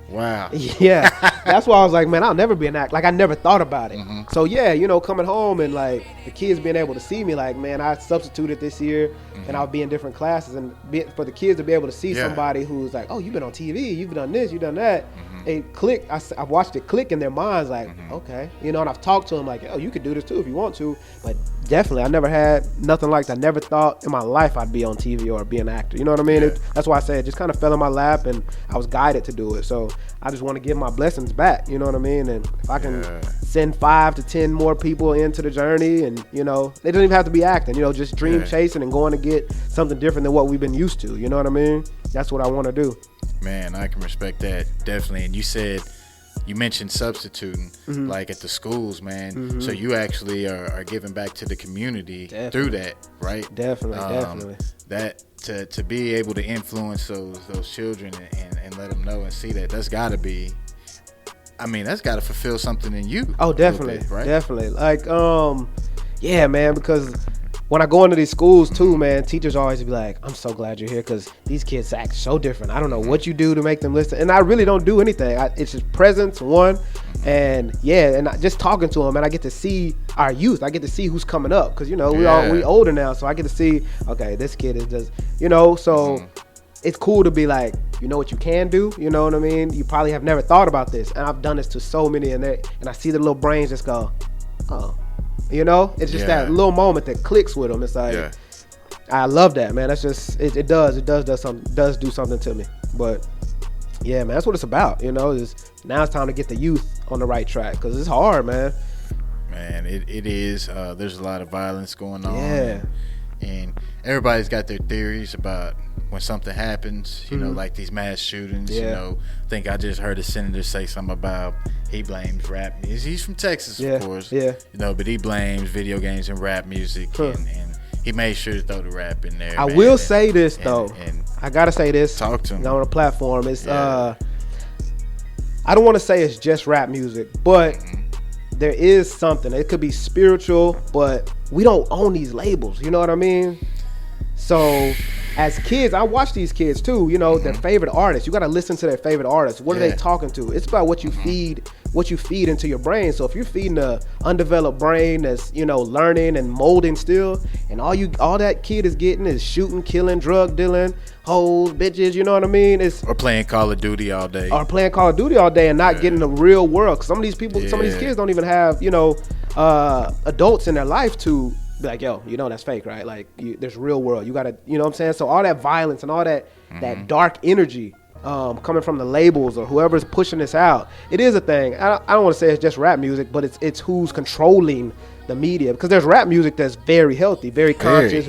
Wow. Yeah, that's why I was like, man, I'll never be an actor. Like, I never thought about it. Mm-hmm. So yeah, coming home and like the kids being able to see me, like, man, I substituted this year, and I'll be in different classes, and for the kids to be able to see Mm-hmm. Yeah. somebody who's like, oh, you've been on TV, you've done this, you've done that. It clicked. I watched it click in their minds, like, okay, and I've talked to them like, oh, you could do this too if you want to, but definitely, I never had nothing like that. I never thought in my life I'd be on TV or be an actor. You know what I mean? Yeah. That's why I said it just kind of fell in my lap, and I was guided to do it. So I just want to give my blessings back. You know what I mean? And if I can Yeah. send 5 to 10 more people into the journey, and they don't even have to be acting. Just dream Yeah. chasing and going to get something different than what we've been used to. You know what I mean? That's what I want to do. Man, I can respect that, definitely. And you mentioned substituting, like at the schools, man. So you actually are giving back to the community through that, right? Definitely. That to be able to influence those children and let them know and see that's got to be. I mean, that's got to fulfill something in you. Oh, a little definitely, bit, right? definitely. Like, yeah, man, because when I go into these schools too, man, teachers always be like, I'm so glad you're here because these kids act so different. I don't know what you do to make them listen. And I really don't do anything. It's just presence, one. And yeah, and just talking to them, and I get to see our youth. I get to see who's coming up because, we older now. So I get to see, okay, this kid is just, so it's cool to be like, you know what you can do, you know what I mean? You probably have never thought about this. And I've done this to so many, and I see the little brains just go, oh. It's just that little moment that clicks with them. It's like, I love that, man. That's just, it does do something to me. But yeah, man, that's what it's about. Now it's time to get the youth on the right track because it's hard, man. Man, it is. There's a lot of violence going on. Yeah. And everybody's got their theories about when something happens, like these mass shootings. Yeah. I think I just heard a senator say something about he blames rap music. He's from Texas, Yeah, of course. yeah. But he blames video games and rap music, and he made sure to throw the rap in there. I man. will say this, And- though. and I got to say this. Talk to him. On a platform. It's, Yeah. I don't want to say it's just rap music, but there is something. It could be spiritual, but we don't own these labels. You know what I mean? So as kids, I watch these kids too, their favorite artists. You got to listen to their favorite artists. What are they talking to? It's about what you feed into your brain. So if you're feeding a undeveloped brain that's, learning and molding still, and all that kid is getting is shooting, killing, drug dealing, hoes, bitches, you know what I mean? or playing Call of Duty all day. Or playing Call of Duty all day and not getting the real world. 'Cause some of these people, some of these kids don't even have, adults in their life to be like, yo, that's fake, right? Like, there's real world. You gotta, you know what I'm saying? So all that violence and all that dark energy coming from the labels or whoever's pushing this out, it is a thing. I don't want to say it's just rap music, but it's who's controlling the media, because there's rap music that's very healthy, very conscious.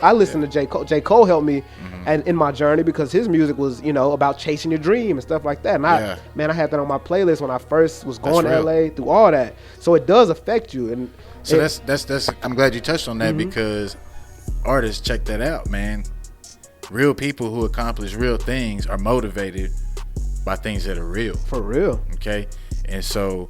I listen to J. Cole. J. Cole helped me and in my journey because his music was, about chasing your dream and stuff like that. And I had that on my playlist when I first was going to LA through all that. So it does affect you. And so that's I'm glad you touched on that because artists, check that out, man. Real people who accomplish real things are motivated by things that are real. For real. Okay? And so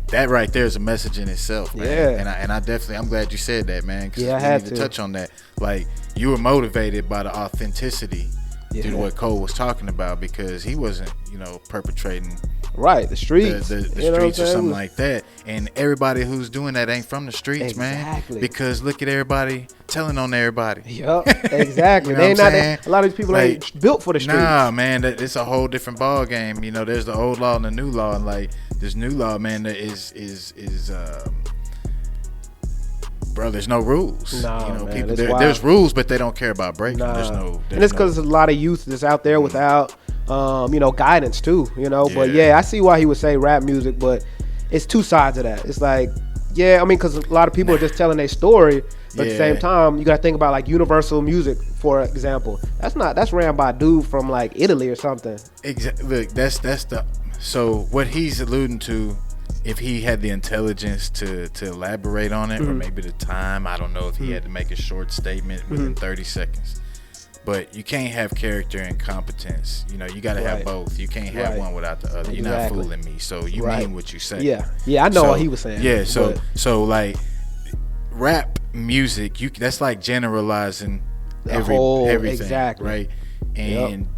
that right there is a message in itself, man. Yeah. And I definitely, I'm glad you said that, man. Because I we had need to touch on that. Like, you were motivated by the authenticity to what Cole was talking about, because he wasn't, perpetrating Right, the streets. The You know what I'm streets or saying? something like that. And everybody who's doing that ain't from the streets, Exactly. man. Because look at everybody telling on everybody. Yup, exactly. You know They ain't what I'm not saying? a lot of these people ain't built for the streets. Nah, man, it's a whole different ball game. You know, there's the old law and the new law, and like this new law, man, that is bro, there's no rules. Nah, you know, man, people it's wild. there's rules, but they don't care about breaking. Nah. There's And it's because there's a lot of youth that's out there without, guidance too. You know, but yeah, I see why he would say rap music, but it's two sides of that. It's like, yeah, I mean, because a lot of people are just telling their story, but at the same time, you got to think about like Universal Music, for example. That's ran by a dude from like Italy or something. Exactly. Look, that's the. So what he's alluding to, if he had the intelligence to elaborate on it, or maybe the time, I don't know if he had to make a short statement within 30 seconds. But you can't have character and competence. You know, you got to have both. You can't have one without the other. You're not fooling me. So you mean what you say. Yeah, I know what he was saying. Yeah, so like rap music, that's like generalizing everything, exactly. right? And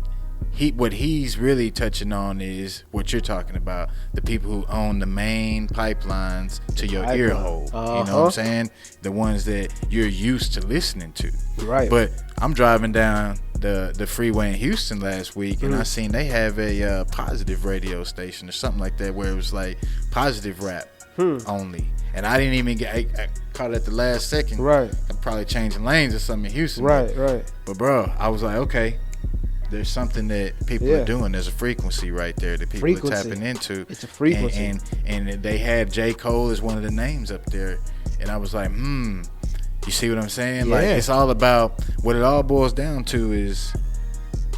what he's really touching on is what you're talking about, the people who own the main pipelines to your ear hole. You know what I'm saying? The ones that you're used to listening to. Right. But I'm driving down the freeway in Houston last week, and I seen they have a positive radio station or something like that, where it was like positive rap only. And I didn't even I caught it at the last second. Right. I'm probably changing lanes or something in Houston. Right. But bro, I was like, okay, there's something that people are doing. There's a frequency right there that people are tapping into. It's a frequency. And they had J. Cole as one of the names up there. And I was like, you see what I'm saying? Yeah. Like, it's all about, what it all boils down to is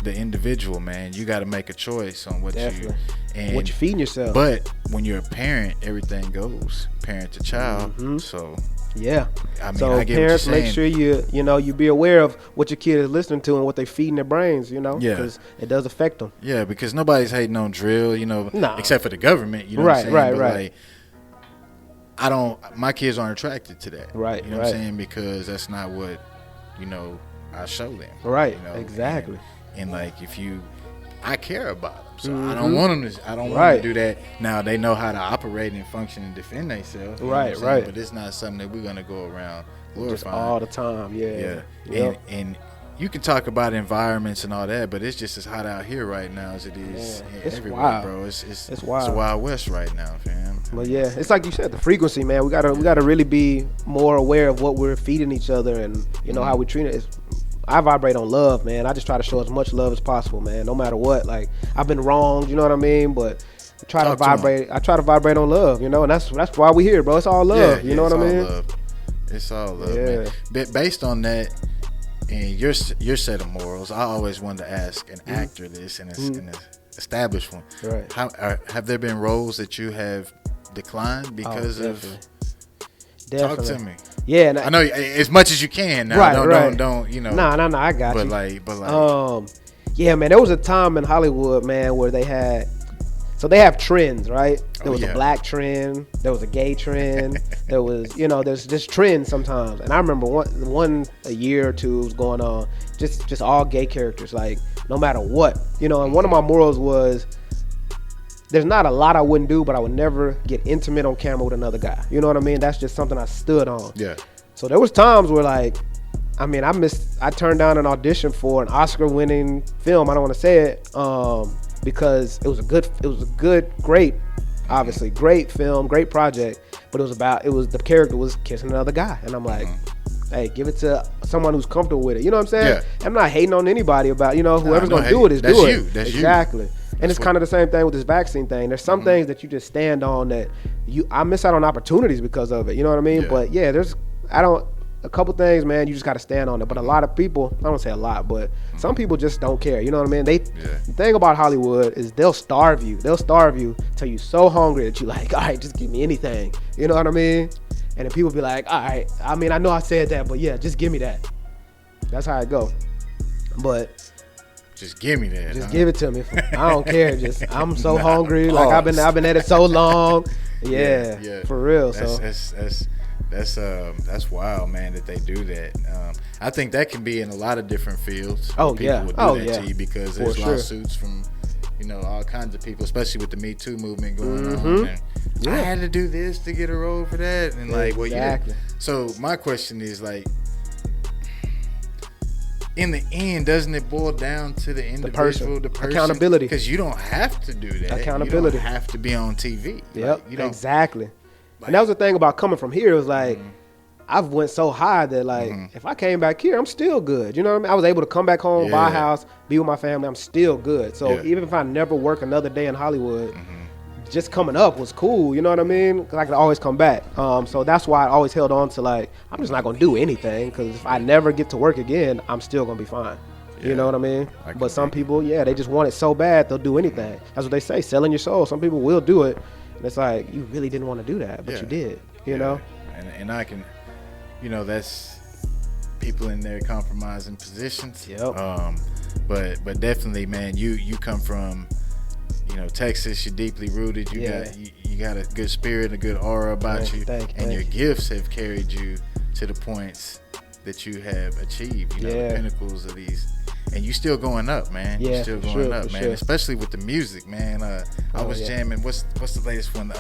the individual, man. You got to make a choice on what what you're feeding yourself. But when you're a parent, everything goes parent to child. So yeah, I mean, so I get parents, what you're make saying. sure you be aware of what your kid is listening to and what they feeding their brains. You know, because it does affect them. Yeah, because nobody's hating on drill, Nah. except for the government. You know what I'm saying? Right. Like, my kids aren't attracted to that. Right, You know what I'm saying? Because that's not what, I show them. Right, You know? exactly. And like, I care about them. So I don't want them to, want to do that. Now they know how to operate and function and defend themselves. You know what I'm saying? But it's not something that we're going to go around glorifying. Just all the time, yeah. Yep. And you can talk about environments and all that, but it's just as hot out here right now as it is It's everywhere, wild. bro. It's wild. It's the Wild West right now, fam. But yeah, it's like you said, the frequency, man. We gotta really be more aware of what we're feeding each other, and how we treat it. I vibrate on love, man. I just try to show as much love as possible, man. No matter what. Like, I've been wronged, you know what I mean? But I try to vibrate on love, and that's why we here, bro. It's all love, you know what I mean? Love. It's all love, man. But based on that and your set of morals, I always wanted to ask an actor this, and an established one. Right. Have there been roles that you have declined because of? Definitely. Talk to me. Yeah, I know as much as you can now. Don't Nah, I got you. But like, yeah, man. There was a time in Hollywood, man, where they have trends, right? There was a black trend, there was a gay trend, there was, there's just trends sometimes. And I remember one a year or two was going on, just all gay characters, like no matter what, And one of my morals was, there's not a lot I wouldn't do, but I would never get intimate on camera with another guy. You know what I mean? That's just something I stood on. Yeah. So there was times where I turned down an audition for an Oscar-winning film. I don't want to say it, because it was great, obviously great film, great project. But the character was kissing another guy, and I'm like, hey, give it to someone who's comfortable with it. You know what I'm saying? Yeah. I'm not hating on anybody about, whoever's gonna do it is do it. That's exactly. You. And it's kind of the same thing with this vaccine thing. There's some things that you just stand on that I miss out on opportunities because of it. You know what I mean? Yeah. But yeah, a couple things, man, you just got to stand on it. But a lot of people, I don't say a lot, but some people just don't care. You know what I mean? The thing about Hollywood is they'll starve you. They'll starve you till you so hungry that you like, all right, just give me anything. You know what I mean? And then people be like, all right, I mean, I know I said that, but yeah, just give me that. That's how it go. But just give me that. Just give it to me. I don't care. I'm so hungry. Like I've been at it so long. Yeah. For real. That's wild, man, that they do that. I think that can be in a lot of different fields. Oh, people would do that to you because there's For lawsuits from you know, all kinds of people, especially with the Me Too movement going on. And I had to do this to get a role for that, and like, well, yeah. So my question is like, in the end, doesn't it boil down to the individual, the person? Accountability. Because you don't have to do that. Accountability. You don't have to be on TV. Yep, like, you don't, exactly. And that was the thing about coming from here. It was like, I've went so high that like, if I came back here, I'm still good. You know what I mean? I was able to come back home, buy a house, be with my family. I'm still good. So even if I never work another day in Hollywood, just coming up was cool. You know what I mean? Because I could always come back. So that's why I always held on to like, I'm just not going to do anything. Because if I never get to work again, I'm still going to be fine. You know what I mean? But some people, they just want it so bad, they'll do anything. That's what they say, selling your soul. Some people will do it. And it's like, you really didn't want to do that, but you did, you know? And I can, you know, that's people in their compromising positions. But definitely, man, you come from, you know, Texas. You're deeply rooted. You got a good spirit, a good aura about you, and your gifts have carried you to the points that you have achieved. You know, the pinnacles of these. And you still going up, man. You still going up, man. Especially with the music, man. I was jamming. What's the latest one?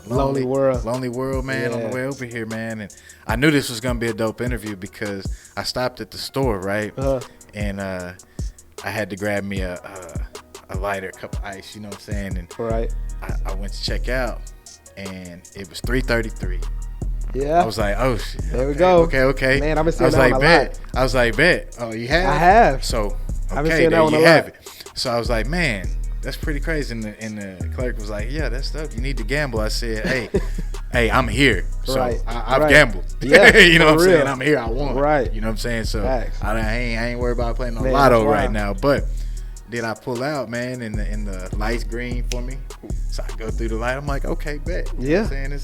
Lonely World. Lonely World, man. On the way over here, man. And I knew this was gonna be a dope interview because I stopped at the store, right? And I had to grab me a lighter, a cup of ice. You know what I'm saying? And I went to check out, and it was 3:33. I was like, oh shit. There we go. Okay. Man, I've been seeing that one a lot. I was like, bet. Oh, you have? I have. So, I've been seeing that one a lot. have it. So I was like, man, that's pretty crazy. And the clerk was like, yeah, that's stuff. You need to gamble. I said, hey, I'm here. So I've gambled. Yeah, you know what I'm saying? I'm here. I won. Right. You know what I'm saying? So Facts. I ain't worried about playing on lotto right now. But then I pull out, man, and the light's green for me. So I go through the light. I'm like, okay, bet. You know what I'm saying?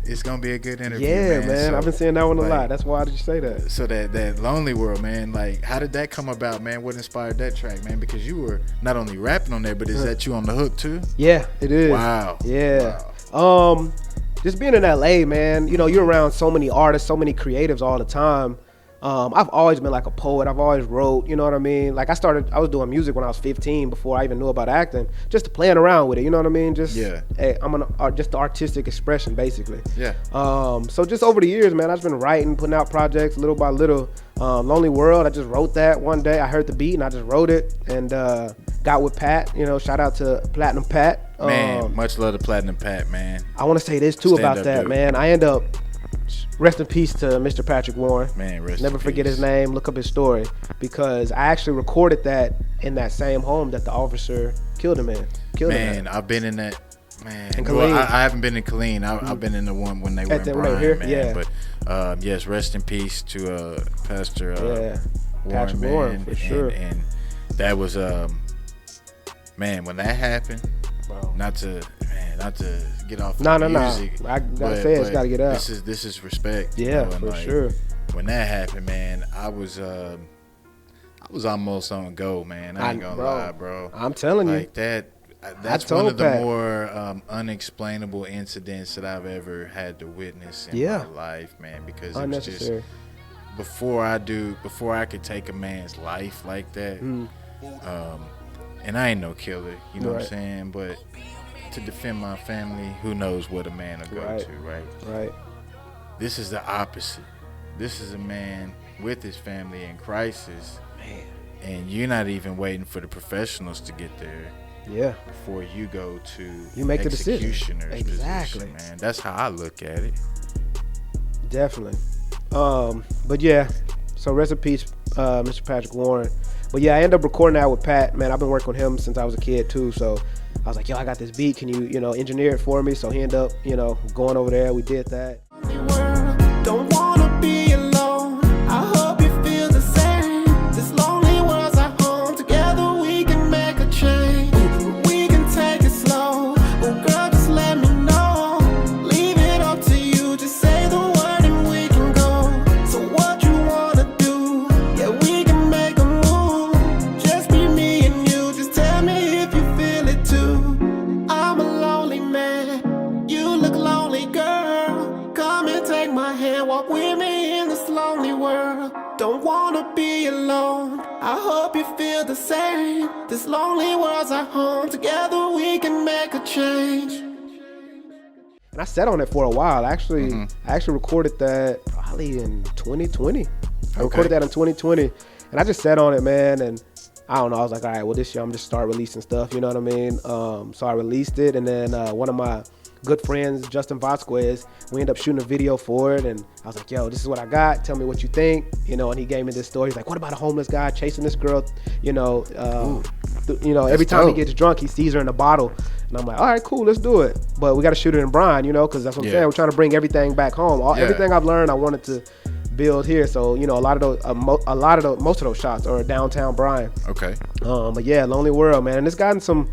It's gonna be a good interview, man. So, I've been seeing that one a lot. That's why did you say that? So that Lonely World, man, like, how did that come about, man? What inspired that track, man? Because you were not only rapping on there, but is that you on the hook too? Yeah, it is. Wow. Yeah. Wow. Just being in LA, man, you know, you're around so many artists, so many creatives all the time. I've always been like a poet. I've always wrote, you know what I mean? Like I was doing music when I was 15 before I even knew about acting, just playing around with it, you know what I mean? Just, hey, just the artistic expression, basically. So just over the years, man, I've been writing, putting out projects little by little. Lonely World, I just wrote that one day. I heard the beat and I just wrote it and got with Pat, you know, shout out to Platinum Pat. Man, much love to Platinum Pat, man. I want to say this too about that, man. I end up, rest in peace to Mr. Patrick Warren. Man, never forget his name. Look up his story because I actually recorded that in that same home that the officer killed him in. I've been in that. Man, well, I haven't been in Killeen. I've been in the one when they were in Bryan, here? Man. But yes, rest in peace to Pastor Warren, Patrick Warren, for sure. And that was man, when that happened. Bro. Not to get off the music. I gotta say it's gotta get out. This is respect. Yeah, you know? for sure. When that happened, man, I was almost on go, man. I ain't gonna lie, bro. I'm telling you, that's one of the more unexplainable incidents that I've ever had to witness in my life, man. Because it was just before I could take a man's life like that. And I ain't no killer, you know what I'm saying? But to defend my family, who knows what a man will go to, right? Right. This is the opposite. This is a man with his family in crisis. Man. And you're not even waiting for the professionals to get there. Yeah. Before you go to you make the decision. Executioner's position, man. That's how I look at it. Definitely. But yeah, so rest in peace, Mr. Patrick Warren. But yeah, I ended up recording that with Pat. Man, I've been working with him since I was a kid too. So I was like, yo, I got this beat. Can you engineer it for me? So he ended up, going over there. We did that. Don't wanna be alone. I hope you feel the same. This lonely world's our home. Together we can make a change. We can take it slow. Oh girl, just let me know. Leave it up to you. Just say the word and we can go. So what you wanna do? Yeah, we can make a move. Just be me and you. Just tell me if you feel it too. I'm a lonely man. You look lonely, girl. feel the same. This lonely world's our home. Together we can make a change. And I sat on it for a while. Actually, I actually recorded that probably in 2020. I recorded that in 2020, and I just sat on it, man. And I don't know. I was like, all right, well, this year I'm just start releasing stuff. You know what I mean? So I released it, and then one of my good friends, Justin Vasquez, we ended up shooting a video for it, and I was like, yo, this is what I got. Tell me what you think. You know, and he gave me this story. He's like, what about a homeless guy chasing this girl? You know, every time he gets drunk, he sees her in a bottle. And I'm like, all right, cool, let's do it. But we got to shoot it in Bryan, you know, because that's what I'm saying. We're trying to bring everything back home. Everything I've learned, I wanted to build here. So, you know, most of those shots are downtown Bryan. Okay. But yeah, Lonely World, man. And it's gotten some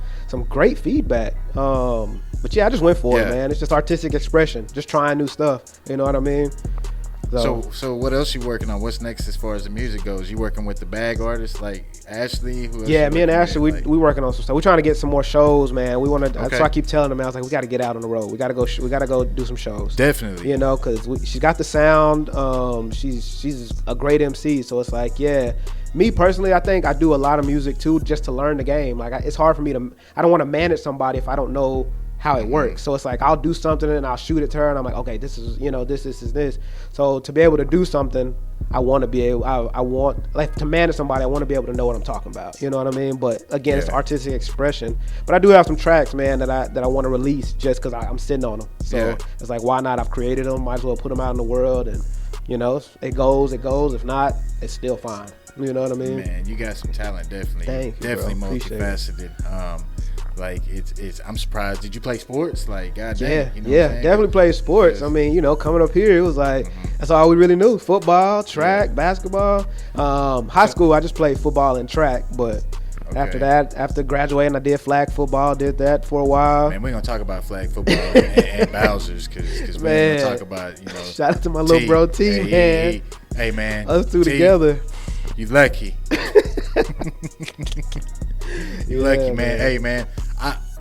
great feedback. But yeah, I just went for it, man. It's just artistic expression, just trying new stuff. You know what I mean? So what else you working on? What's next as far as the music goes? You working with the bag artists like Ashley? Yeah, me and Ashley, we working on some stuff. We're trying to get some more shows, man. We want to. So I keep telling them, man, I was like, we got to get out on the road. We got to go. We got to go do some shows. Definitely. You know, because she's got the sound. She's a great MC. So it's like, yeah. Me personally, I think I do a lot of music too, just to learn the game. Like it's hard for me to. I don't want to manage somebody if I don't know how it works. So it's like I'll do something and I'll shoot it to her and I'm like, okay, this is, you know, this is this. So to be able to do something, I want to be able, I want, like, to manage somebody, I want to be able to know what I'm talking about. You know what I mean? But again, it's artistic expression. But I do have some tracks, man, that I want to release just because I'm sitting on them. So it's like, why not? I've created them. Might as well put them out in the world. And, you know, it goes. If not, it's still fine. You know what I mean? Man, you got some talent, definitely. Thank you, definitely bro. multifaceted. Like it's I'm surprised. Did you play sports? Like, goddamn. Yeah, you know definitely played sports. I mean, you know, coming up here, it was like that's all we really knew: football, track, basketball. High school, I just played football and track. But after that, after graduating, I did flag football. Did that for a while. Man, we're gonna talk about flag football and Bowser's because we're gonna talk about, you know. Shout out to my little bro T, man. Hey man, us two T, together. You lucky. You lucky, man. Hey, man.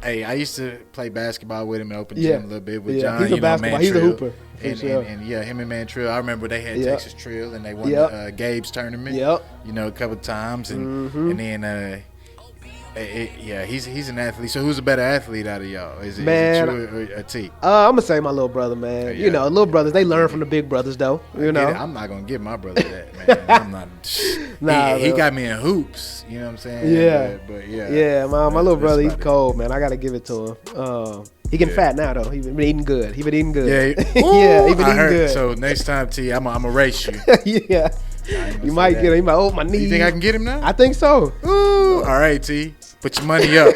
I used to play basketball with him and open gym a little bit with John. He's a basketball. He's a hooper. And him and Man Trill. I remember they had Texas Trill and they won Gabe's tournament. You know, a couple of times, and then he's an athlete. So who's a better athlete out of y'all? Is it Trill or T? I'm gonna say my little brother, man. You know, little brothers, they learn from the big brothers, though. You know, I'm not gonna give my brother that, man. I'm not. He got me in hoops. You know what I'm saying? Yeah. But my little brother, he's cold, man. I gotta give it to him. He getting fat now, though. He been eating good. Yeah, he been eating good. So next time, T, I'm gonna race you. Yeah. You might get him. He might, my knee. You think I can get him now? I think so. Ooh. All right, T. Put your money up.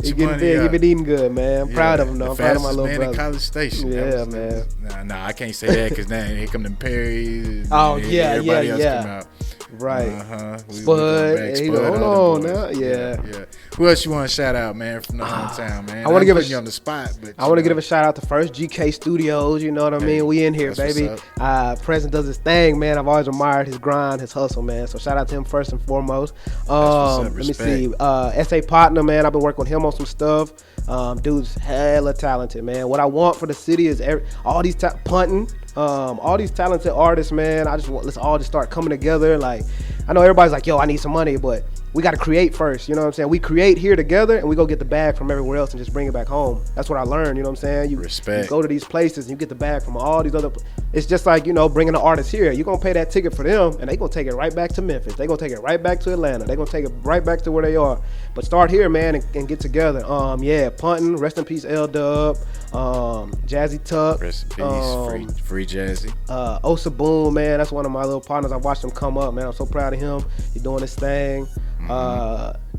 He getting big. He been eating good, man. I'm proud of him, though. I'm proud of my little man brother. In College Station. Yeah, man. Nah, I can't say that because now here come them Perrys. Everybody else come out. Right. Spud. Hold on now. Yeah. Who else you want to shout out, man, from the hometown, man? I want to give you on the spot, but I want to give a shout out to First GK Studios. You know what I mean? We in here, baby. President does his thing, man. I've always admired his grind, his hustle, man. So shout out to him first and foremost. Let me see. SA Partner, man. I've been working with him on some stuff. Dude's hella talented, man. What I want for the city is all these punting. All these talented artists, man. Let's all just start coming together. Like, I know everybody's like, yo, I need some money, but we got to create first. You know what I'm saying? We create here together and we go get the bag from everywhere else and just bring it back home. That's what I learned. You know what I'm saying? You go to these places and you get the bag from all these other. It's just like, you know, bringing the artists here. You're going to pay that ticket for them and they're going to take it right back to Memphis. They're going to take it right back to Atlanta. They're going to take it right back to where they are. But start here, man, and get together. Punting. Rest in peace, L-Dub. Jazzy Tuck. Rest in peace, free Jazzy. Osa Boom, man, that's one of my little partners. I watched him come up, man. I'm so proud of him. He's doing his thing.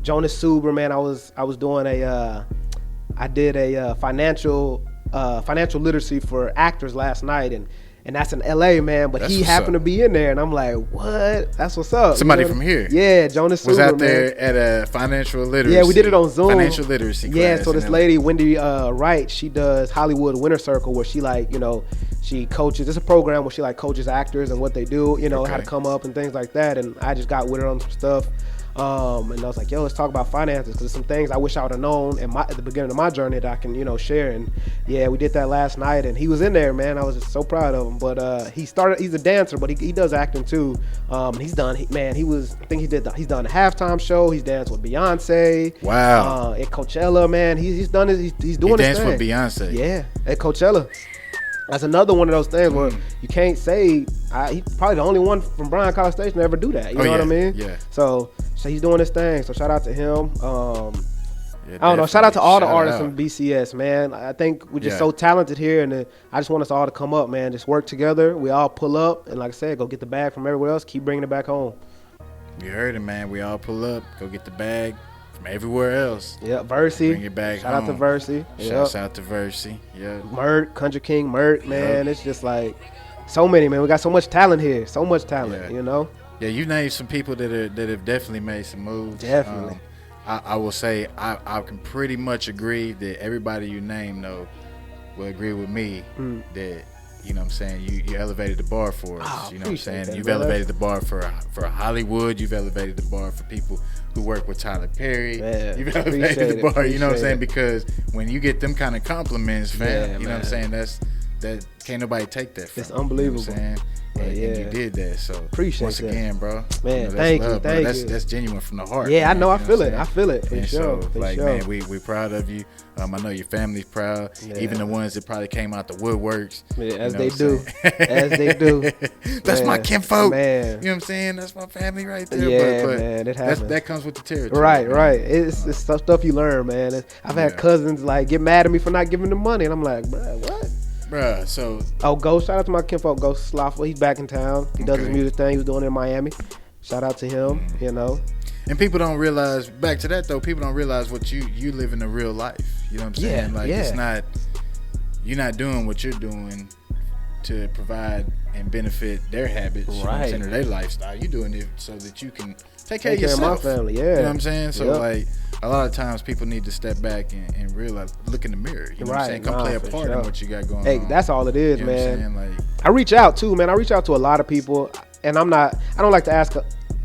Jonas Suber, man. I was doing I did a financial literacy for actors last night, and that's in LA, man. But he happened to be in there, and I'm like, what? That's what's up. Somebody from here. Yeah, Jonas was Suber, out there at a financial literacy. Yeah, we did it on Zoom. Financial literacy class. Yeah, so this lady, Wendy Wright, she does Hollywood Winter Circle, where she she coaches. It's a program where she coaches actors and what they do, how to come up and things like that. And I just got with her on some stuff. And I was like, yo, let's talk about finances, because there's some things I wish I would have known at the beginning of my journey that I can, share. And yeah, we did that last night, and he was in there, man. I was just so proud of him. But he's a dancer, but he does acting too. He's done, he's done a halftime show. He's danced with Beyonce. Wow. At Coachella, man. He's done his, he's doing his thing. He danced with Beyonce. Yeah, at Coachella. That's another one of those things where you can't say he's probably the only one from Bryan College Station to ever do that. You know what I mean? Yeah. So he's doing his thing. So shout out to him. I don't know. Shout out to all the artists in BCS, man. I think we're just so talented here, and I just want us all to come up, man. Just work together. We all pull up, and like I said, go get the bag from everywhere else. Keep bringing it back home. You heard it, man. We all pull up, go get the bag from everywhere else. Yep, Versi. Bring it back Shout home. out to Versi. Shouts out to Versi. Yeah. Mert, Country King, Mert, man. It's just like so many, man. We got so much talent here. So much talent, Yeah, you named some people that have definitely made some moves. Definitely. I will say I can pretty much agree that everybody you name though will agree with me that, you know what I'm saying, you elevated the bar for us. You know what I'm saying? You've elevated the bar for Hollywood. You've elevated the bar for people who work with Tyler Perry. Man, you've elevated the bar, you know what I'm saying? Because when you get them kind of compliments, fam, you know what I'm saying, that can't nobody take that from. It's unbelievable. You know what I'm saying? And you did that, so appreciate once that. again, bro. Man, Thank you. That's genuine from the heart. Yeah, man, I know. I you feel what it. I'm I feel it for and sure. So, for like, sure. man, we proud of you. I know your family's proud. Yeah. Even the ones that probably came out the woodworks. Yeah, as you know they what do. I'm saying? As they do. That's Man, my kinfolk. Man. You know what I'm saying? That's my family right there. Yeah, but man, it happens. that comes with the territory. Right, man. right. It's stuff you learn, man. I've had cousins like get mad at me for not giving them money, and I'm like, bruh, what? Bruh, so Ghost, shout out to my kinfolk Ghost Slothful. He's back in town. He does his music thing. He was doing it in Miami. Shout out to him, And people don't realize, back to that though, people don't realize what you live in a real life. You know what I'm saying? It's not, you're not doing what you're doing to provide and benefit their habits, you know what I'm saying, or their lifestyle. You're doing it so that you can take care of yourself. My family, You know what I'm saying? So like, a lot of times people need to step back and realize, look in the mirror. You know what I'm saying? Come play a part in what you got going on. Hey, that's all it is, you know man. What I'm saying? Like, I reach out too, man. I reach out to a lot of people, and I don't like to ask.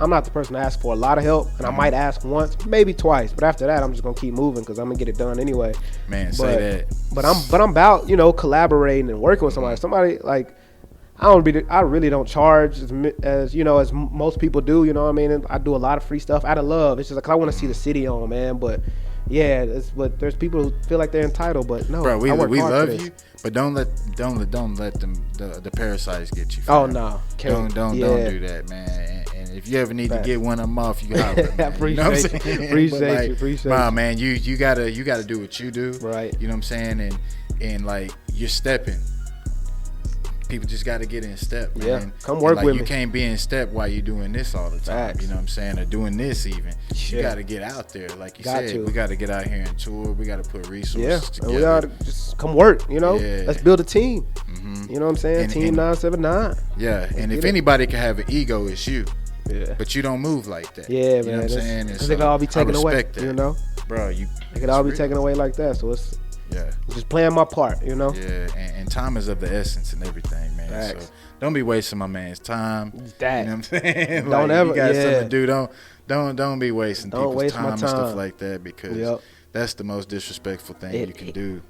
I'm not the person to ask for a lot of help, and I might ask once, maybe twice, but after that, I'm just gonna keep moving because I'm gonna get it done anyway. Man, say that. But I'm about collaborating and working with somebody. Somebody like I really don't charge as most people do. You know what I mean? And I do a lot of free stuff out of love. It's just like I want to see the city on, man. But yeah, but there's people who feel like they're entitled, but no. Bro, we love you, but don't let them the parasites get you. Oh no, don't do that, man. And if you ever need to get one of them off, you got to. Appreciate you. Nah, man, you gotta do what you do, right? You know what I'm saying? And like you're stepping. People just got to get in step, man. Yeah, come work with me. You can't be in step while you're doing this all the time. Facts. You know what I'm saying? Or doing this even. You got to get out there. Like you said, we got to get out here and tour. We got to put resources together. We got to just come work, Let's build a team. Mm-hmm. You know what I'm saying? Team 979. Yeah, and if anybody can have an ego, it's you. Yeah. But you don't move like that. Yeah, you know what I'm saying? Because they could all be taken away, that. Bro, they could all be taken away like that. So it's just playing my part, Yeah, and time is of the essence and everything, man. Facts. So don't be wasting my man's time. That. You know what I'm saying? Don't ever. You got something to do. Don't be wasting people's time and stuff like that because that's the most disrespectful thing you can do.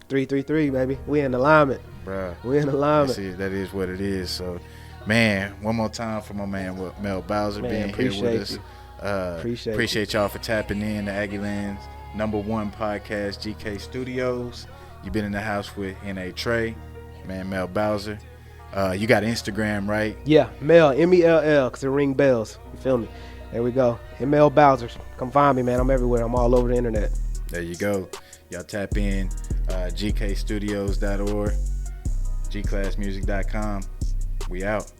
333, baby. We in alignment. Bruh. We in alignment. That is what it is. So, man, one more time for my man Mell Bowser being here with us. Appreciate y'all for tapping in to Aggieland's #1 podcast, GK Studios. You've been in the house with N.A. Trey, man, Mell Bowser. You got Instagram, right? Yeah, Mell, M-E-L-L, because it ring bells. You feel me? There we go. And Mell Bowser. Come find me, man. I'm everywhere. I'm all over the internet. There you go. Y'all tap in, gkstudios.org, gclassmusic.com. We out.